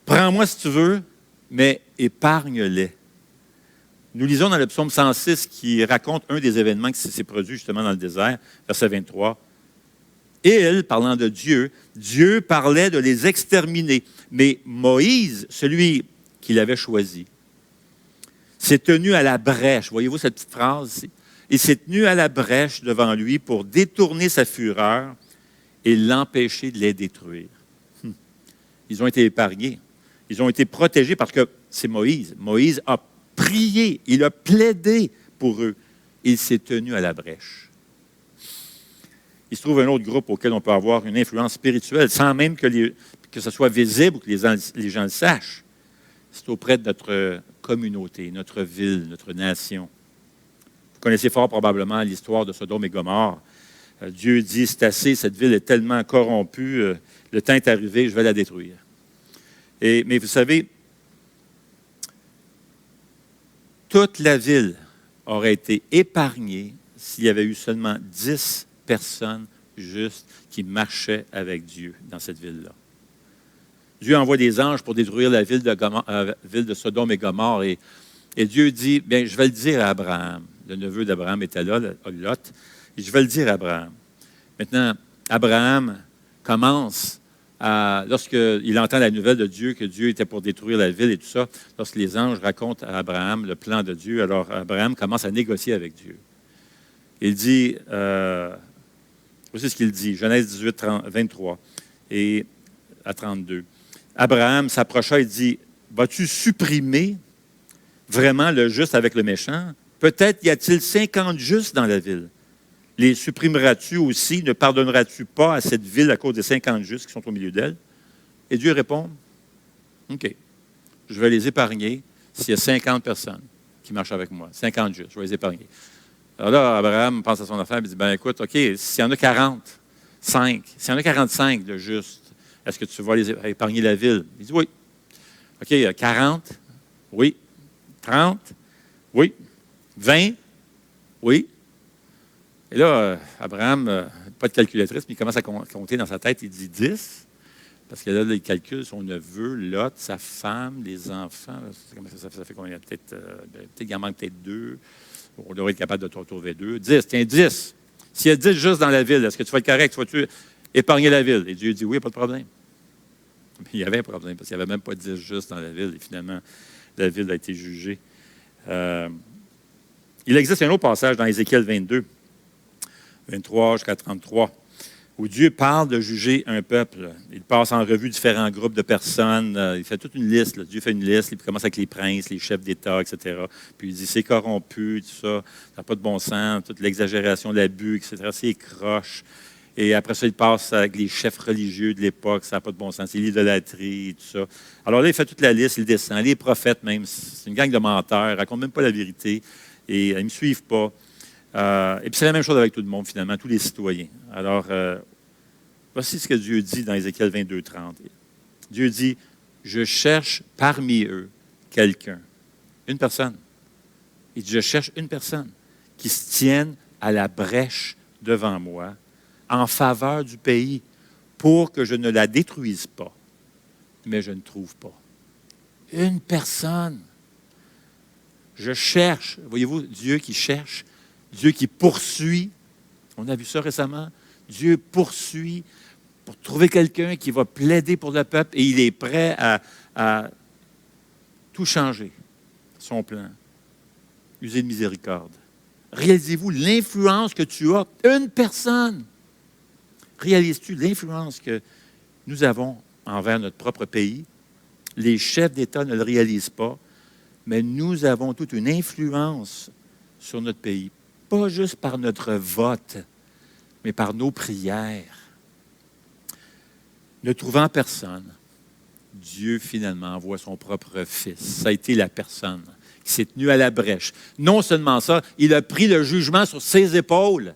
prends-moi si tu veux, mais épargne-les. Nous lisons dans le psaume 106 qui raconte un des événements qui s'est produit justement dans le désert, verset 23. Il, parlant de Dieu, Dieu parlait de les exterminer. Mais Moïse, celui qu'il avait choisi, s'est tenu à la brèche. Voyez-vous cette petite phrase? Il s'est tenu à la brèche devant lui pour détourner sa fureur et l'empêcher de les détruire. Ils ont été épargnés. Ils ont été protégés parce que c'est Moïse. Moïse a prié, il a plaidé pour eux. Il s'est tenu à la brèche. Il se trouve un autre groupe auquel on peut avoir une influence spirituelle sans même que ce soit visible ou que les gens le sachent. C'est auprès de notre communauté, notre ville, notre nation. Vous connaissez fort probablement l'histoire de Sodome et Gomorrhe. Dieu dit, c'est assez, cette ville est tellement corrompue, le temps est arrivé, je vais la détruire. Mais vous savez, toute la ville aurait été épargnée s'il y avait eu seulement 10 personnes justes qui marchaient avec Dieu dans cette ville-là. Dieu envoie des anges pour détruire la ville de Sodome et Gomorrhe. Et Dieu dit, bien, je vais le dire à Abraham. Le neveu d'Abraham était là, Lot. Et je vais le dire à Abraham. Maintenant, Abraham commence lorsqu'il entend la nouvelle de Dieu, que Dieu était pour détruire la ville et tout ça, lorsque les anges racontent à Abraham le plan de Dieu, alors Abraham commence à négocier avec Dieu. Il dit, voici ce qu'il dit, Genèse 18, 23 et à 32. Abraham s'approcha et dit, vas-tu supprimer vraiment le juste avec le méchant? Peut-être y a-t-il 50 justes dans la ville. Les supprimeras-tu aussi? Ne pardonneras-tu pas à cette ville à cause des 50 justes qui sont au milieu d'elle? Et Dieu répond, OK, je vais les épargner s'il y a 50 personnes qui marchent avec moi. 50 justes, je vais les épargner. Alors là, Abraham pense à son affaire et dit, ben écoute, OK, s'il y en a 45, s'il y en a 45 de justes, est-ce que tu vas les épargner la ville? Il dit oui. OK, 40, oui. 30, oui. 20, oui. Et là, Abraham, pas de calculatrice, mais il commence à compter dans sa tête. Il dit 10, Parce que là, il calcule son neveu, Lot, sa femme, les enfants. Ça fait combien? Peut-être qu'il en manque peut-être 2. On devrait être capable de trouver 2. 10, tiens, 10. S'il y a 10 juste dans la ville, est-ce que tu vas être correct? Vas-tu épargner la ville? Et Dieu dit oui, pas de problème. Mais il y avait un problème, parce qu'il n'y avait même pas 10 juste dans la ville. Et finalement, la ville a été jugée. Il existe un autre passage dans Ézéchiel 22, 23 jusqu'à 33, où Dieu parle de juger un peuple. Il passe en revue différents groupes de personnes. Il fait toute une liste. Là. Dieu fait une liste. Il commence avec les princes, les chefs d'État, etc. Puis il dit, c'est corrompu, tout ça. Ça n'a pas de bon sens. Toute l'exagération, l'abus, etc. C'est croche. Et après ça, il passe avec les chefs religieux de l'époque. Ça n'a pas de bon sens. C'est l'idolâtrie, tout ça. Alors là, il fait toute la liste. Il descend. Les prophètes même. C'est une gang de menteurs. Ils ne racontent même pas la vérité. Et ils ne me suivent pas. Et puis c'est la même chose avec tout le monde, finalement, tous les citoyens. Alors, voici ce que Dieu dit dans Ézéchiel 22, 30. Dieu dit, « Je cherche parmi eux quelqu'un, une personne. » Il dit, « Je cherche une personne qui se tienne à la brèche devant moi en faveur du pays pour que je ne la détruise pas. » Mais je ne trouve pas. Une personne. Je cherche. Voyez-vous, Dieu qui cherche, Dieu qui poursuit. On a vu ça récemment. Dieu poursuit pour trouver quelqu'un qui va plaider pour le peuple et il est prêt à tout changer, son plan. User de miséricorde. Réalisez-vous l'influence que tu as? Une personne. Réalises-tu l'influence que nous avons envers notre propre pays? Les chefs d'État ne le réalisent pas, mais nous avons toute une influence sur notre pays. Pas juste par notre vote, mais par nos prières. Ne trouvant personne, Dieu finalement envoie son propre Fils. Ça a été la personne qui s'est tenue à la brèche. Non seulement ça, il a pris le jugement sur ses épaules.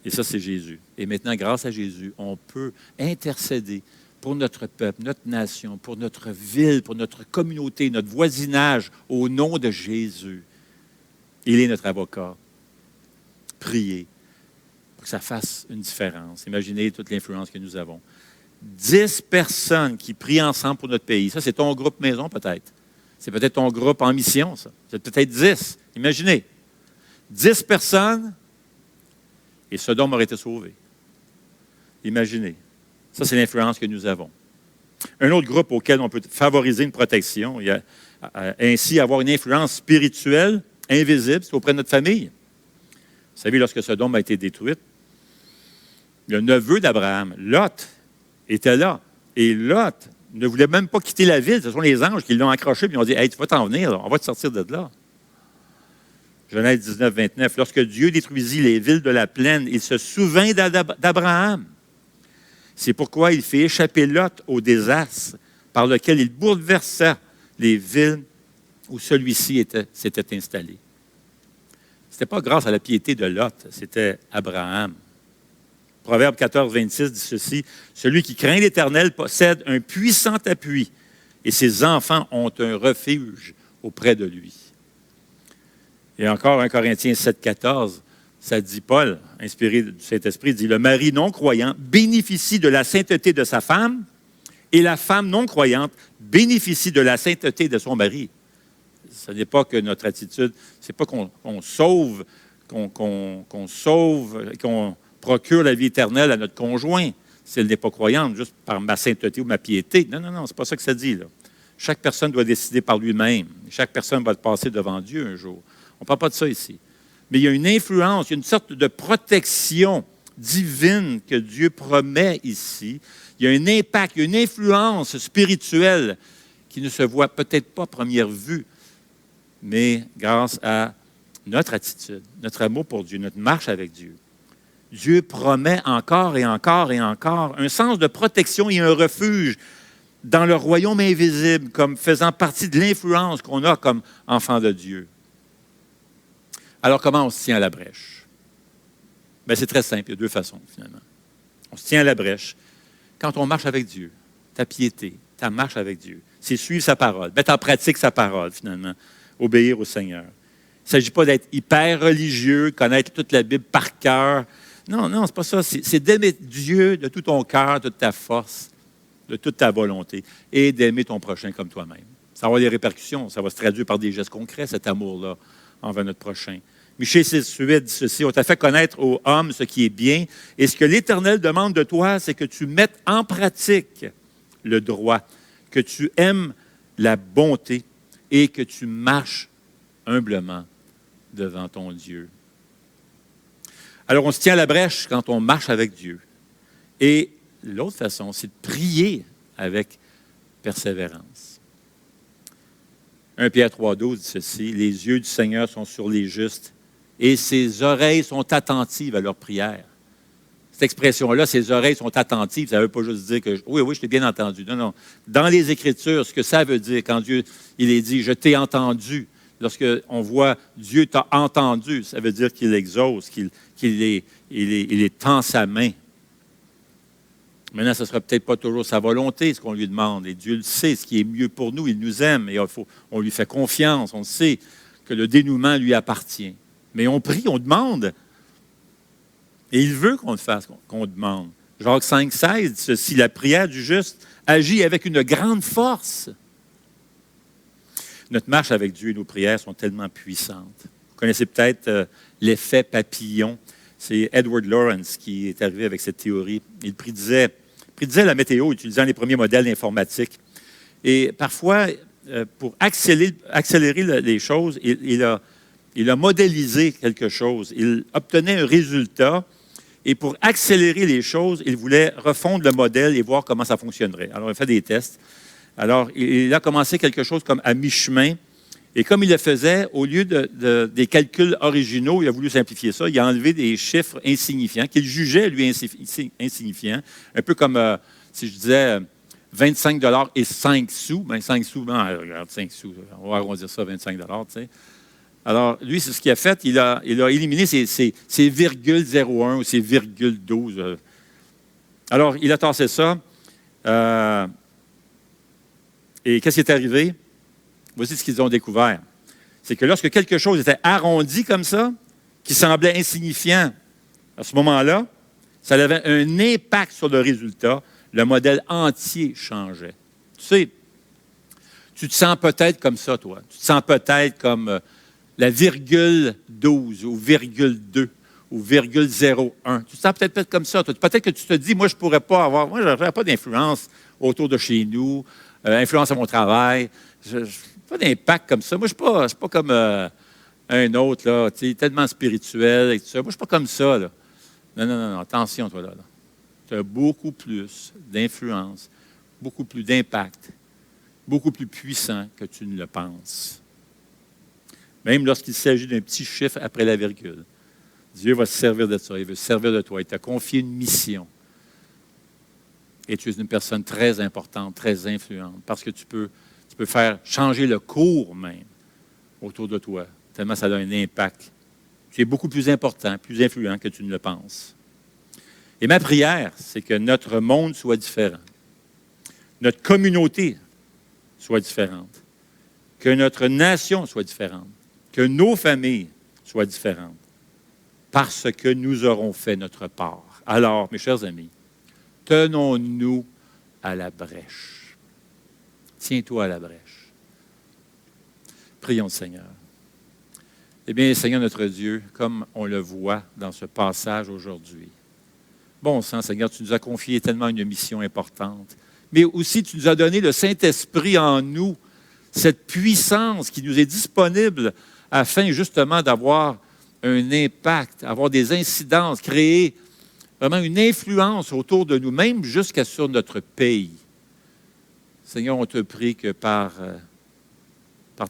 Et ça, c'est Jésus. Et maintenant, grâce à Jésus, on peut intercéder pour notre peuple, notre nation, pour notre ville, pour notre communauté, notre voisinage, au nom de Jésus. Il est notre avocat. Priez pour que ça fasse une différence. Imaginez toute l'influence que nous avons. 10 personnes qui prient ensemble pour notre pays. Ça, c'est ton groupe maison, peut-être. C'est peut-être ton groupe en mission, ça. C'est peut-être 10. Imaginez. 10 personnes et Sodome aurait été sauvé. Imaginez. Ça, c'est l'influence que nous avons. Un autre groupe auquel on peut favoriser une protection, ainsi avoir une influence spirituelle invisible, c'est auprès de notre famille. Vous savez, lorsque Sodome a été détruite, le neveu d'Abraham, Lot, était là. Et Lot ne voulait même pas quitter la ville. Ce sont les anges qui l'ont accroché et ont dit « Hey, tu vas t'en venir, là. On va te sortir de là. » Genèse 19, 29. Lorsque Dieu détruisit les villes de la plaine, il se souvint d'Abraham. C'est pourquoi il fait échapper Lot au désastre par lequel il bouleversa les villes où celui-ci s'était installé. Ce n'était pas grâce à la piété de Lot, c'était Abraham. Proverbe 14, 26 dit ceci, « Celui qui craint l'Éternel possède un puissant appui, et ses enfants ont un refuge auprès de lui. » Et encore 1 Corinthiens 7, 14, ça dit Paul, inspiré du Saint-Esprit, dit « Le mari non-croyant bénéficie de la sainteté de sa femme, et la femme non-croyante bénéficie de la sainteté de son mari. » Ce n'est pas que notre attitude, ce n'est pas qu'on sauve, qu'on procure la vie éternelle à notre conjoint, si elle n'est pas croyante, juste par ma sainteté ou ma piété. Non, non, non, c'est pas ça que ça dit, là. Chaque personne doit décider par lui-même. Chaque personne va passer devant Dieu un jour. On ne parle pas de ça ici. Mais il y a une influence, il y a une sorte de protection divine que Dieu promet ici. Il y a un impact, il y a une influence spirituelle qui ne se voit peut-être pas à première vue, mais grâce à notre attitude, notre amour pour Dieu, notre marche avec Dieu. Dieu promet encore et encore et encore un sens de protection et un refuge dans le royaume invisible, comme faisant partie de l'influence qu'on a comme enfant de Dieu. Alors, comment on se tient à la brèche? Bien, c'est très simple, il y a 2 façons, finalement. On se tient à la brèche quand on marche avec Dieu, ta piété, ta marche avec Dieu. C'est suivre sa parole, mettre en pratique sa parole, finalement, obéir au Seigneur. Il ne s'agit pas d'être hyper religieux, connaître toute la Bible par cœur. Non, non, c'est pas ça. C'est d'aimer Dieu de tout ton cœur, de toute ta force, de toute ta volonté, et d'aimer ton prochain comme toi-même. Ça va avoir des répercussions, ça va se traduire par des gestes concrets, cet amour-là, envers notre prochain. Michée 6,8 dit ceci: on t'a fait connaître aux hommes ce qui est bien, et ce que l'Éternel demande de toi, c'est que tu mettes en pratique le droit, que tu aimes la bonté et que tu marches humblement devant ton Dieu. Alors, on se tient à la brèche quand on marche avec Dieu. Et l'autre façon, c'est de prier avec persévérance. 1 Pierre 3,12 dit ceci: les yeux du Seigneur sont sur les justes et ses oreilles sont attentives à leurs prières. Cette expression-là, ses oreilles sont attentives, ça ne veut pas juste dire que oui, je t'ai bien entendu. Non, non. Dans les Écritures, ce que ça veut dire quand Dieu il est dit « je t'ai entendu », lorsqu'on voit Dieu t'a entendu, ça veut dire qu'il exauce, il tend sa main. Maintenant, ce ne sera peut-être pas toujours sa volonté, ce qu'on lui demande. Et Dieu le sait, ce qui est mieux pour nous, il nous aime et on lui fait confiance. On sait que le dénouement lui appartient. Mais on prie, on demande. Et il veut qu'on le fasse, qu'on demande. Jacques 5,16 dit ceci: la prière du juste agit avec une grande force. Notre marche avec Dieu et nos prières sont tellement puissantes. Vous connaissez peut-être l'effet papillon. C'est Edward Lorenz qui est arrivé avec cette théorie. Il prédisait la météo utilisant les premiers modèles informatiques. Et parfois, pour accélérer les choses, il a modélisé quelque chose. Il obtenait un résultat et pour accélérer les choses, il voulait refondre le modèle et voir comment ça fonctionnerait. Alors, il a fait des tests. Alors, il a commencé quelque chose comme à mi-chemin. Et comme il le faisait, au lieu des calculs originaux, il a voulu simplifier ça. Il a enlevé des chiffres insignifiants qu'il jugeait, lui, insignifiants. Un peu comme si je disais 25 $ et 5 sous. Bien, 5 sous, regarde, 5 sous, on va arrondir ça à 25 $, tu sais. Alors, lui, c'est ce qu'il a fait. Il a éliminé ses 0,01 ou ses 0,12. Alors, il a tassé ça. Et qu'est-ce qui est arrivé? Voici ce qu'ils ont découvert. C'est que lorsque quelque chose était arrondi comme ça, qui semblait insignifiant à ce moment-là, ça avait un impact sur le résultat. Le modèle entier changeait. Tu sais, tu te sens peut-être comme ça, toi. Tu te sens peut-être comme la virgule 12 ou virgule 2 ou virgule 0,1. Tu te sens peut-être comme ça. Peut-être que tu te dis, moi, je n'aurais pas d'influence autour de chez nous, influence à mon travail. Pas d'impact comme ça. Moi, je ne suis pas comme un autre, là, tellement spirituel et tout ça. Moi, je ne suis pas comme ça. Là. Non, attention, toi, là. Tu as beaucoup plus d'influence, beaucoup plus d'impact, beaucoup plus puissant que tu ne le penses. Même lorsqu'il s'agit d'un petit chiffre après la virgule. Dieu va se servir de ça. Il veut se servir de toi. Il t'a confié une mission. Et tu es une personne très importante, très influente, parce que tu peux faire changer le cours même autour de toi, tellement ça a un impact. Tu es beaucoup plus important, plus influent que tu ne le penses. Et ma prière, c'est que notre monde soit différent, notre communauté soit différente, que notre nation soit différente, que nos familles soient différentes, parce que nous aurons fait notre part. Alors, mes chers amis, tenons-nous à la brèche. Tiens-toi à la brèche. Prions le Seigneur. Eh bien, Seigneur notre Dieu, comme on le voit dans ce passage aujourd'hui, bon sang, Seigneur, tu nous as confié tellement une mission importante, mais aussi tu nous as donné le Saint-Esprit en nous, cette puissance qui nous est disponible afin justement d'avoir un impact, avoir des incidences, créer vraiment une influence autour de nous, même jusqu'à sur notre pays. Seigneur, on te prie que par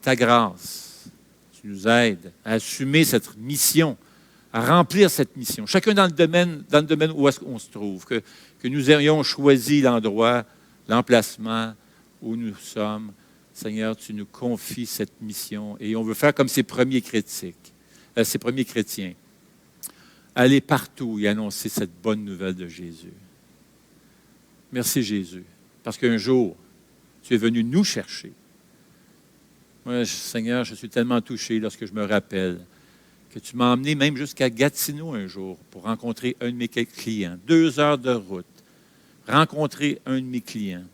ta grâce, tu nous aides à assumer cette mission, à remplir cette mission. Chacun dans le domaine où est-ce qu'on se trouve, que nous ayons choisi l'endroit, l'emplacement où nous sommes. Seigneur, tu nous confies cette mission et on veut faire comme ces premiers chrétiens. Aller partout et annoncer cette bonne nouvelle de Jésus. Merci Jésus, parce qu'un jour, tu es venu nous chercher. Moi, Seigneur, je suis tellement touché lorsque je me rappelle que tu m'as emmené même jusqu'à Gatineau un jour pour rencontrer un de mes clients. 2 heures de route. Rencontrer un de mes clients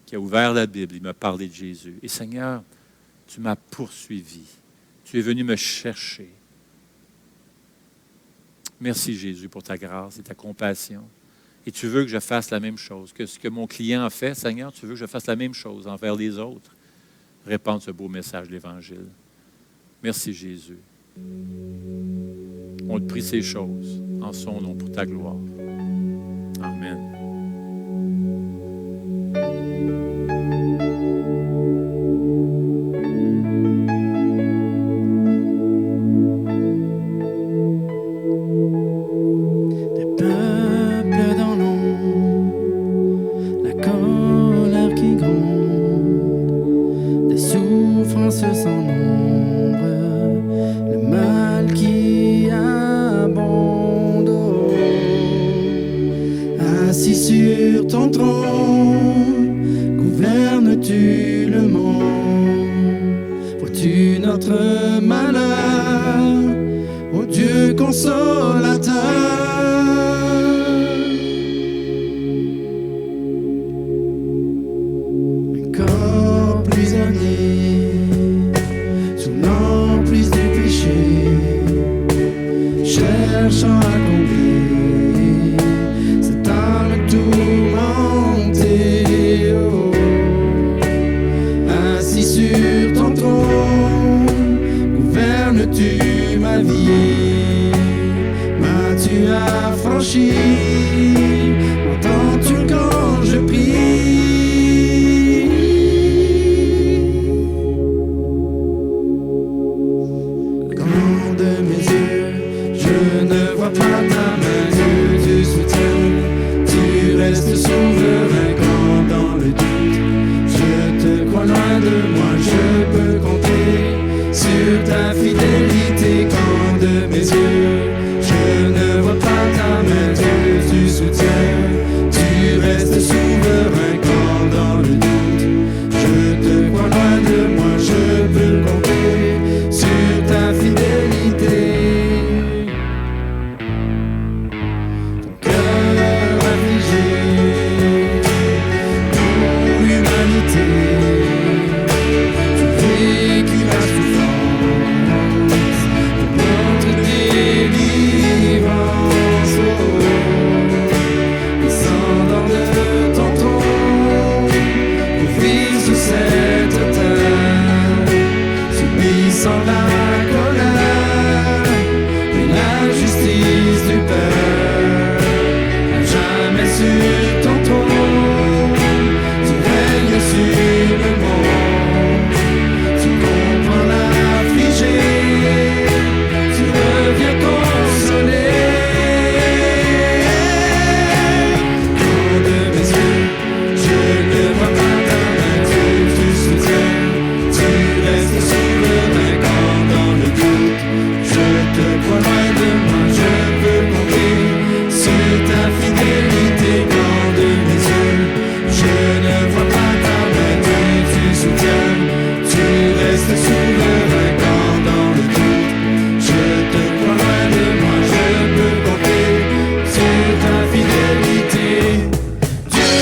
qui a ouvert la Bible, il m'a parlé de Jésus. Et Seigneur, tu m'as poursuivi. Tu es venu me chercher. Merci Jésus pour ta grâce et ta compassion. Et tu veux que je fasse la même chose. Que ce que mon client a fait, Seigneur, tu veux que je fasse la même chose envers les autres. Répandre ce beau message de l'Évangile. Merci Jésus. On te prie ces choses en son nom pour ta gloire. Amen. Sans nombre, le mal qui abonde, assis sur ton trône, gouvernes-tu le monde, vois-tu notre malheur, ô Dieu consolateur. Un corps prisonnier cherchant à combler cette âme tourmentée, oh. Assis sur ton trône, gouvernes-tu ma vie, m'as-tu affranchi, m'entends-tu quand je prie? Quand de mes yeux je ne vois pas ta main, Dieu, tu soutiens, tu restes souverain quand dans le doute je te crois loin de moi, je peux compter sur ta fidélité. Quand de mes yeux je ne vois pas ta main, Dieu, tu soutiens, tu restes souverain quand dans le doute je te crois loin de moi, je peux compter sur ta fidélité. Sans la colère et la justice du Père, à jamais sur ton trône, tu règnes sur le monde, tu comprends l'affligé, tu reviens consoler. Quand de mes yeux je ne vois pas ta main, Dieu, tu soutiens, tu restes souverain. Je te crois loin de moi, je peux compter sur ta fidélité. Quand de mes yeux je ne vois pas ta main, Dieu, tu soutiens, tu restes souverain. Quand dans le doute je te crois loin de moi, je peux compter sur ta fidélité. Dieu,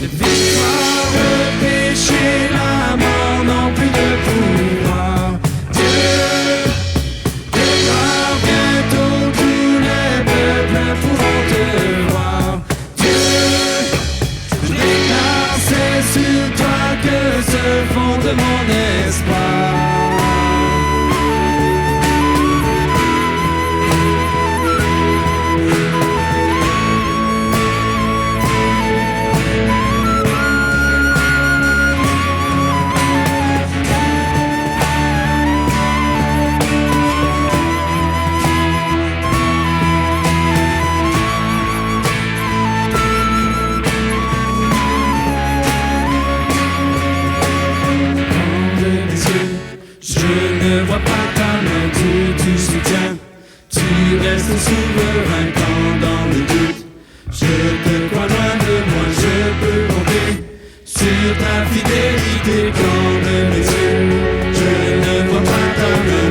les victoires, le péché, la mort n'ont plus de pouvoir. Pourront te voir, Dieu, je déclare, c'est sur toi que se fonde mon espoir. Souverain quand dans le doute je te crois loin de moi, je peux compter sur ta fidélité. Quand de mes yeux je ne vois pas ta main,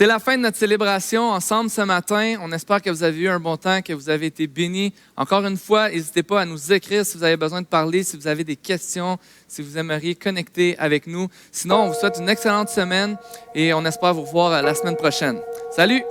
C'est la fin de notre célébration ensemble ce matin. On espère que vous avez eu un bon temps, que vous avez été bénis. Encore une fois, n'hésitez pas à nous écrire si vous avez besoin de parler, si vous avez des questions, si vous aimeriez connecter avec nous. Sinon, on vous souhaite une excellente semaine et on espère vous revoir la semaine prochaine. Salut!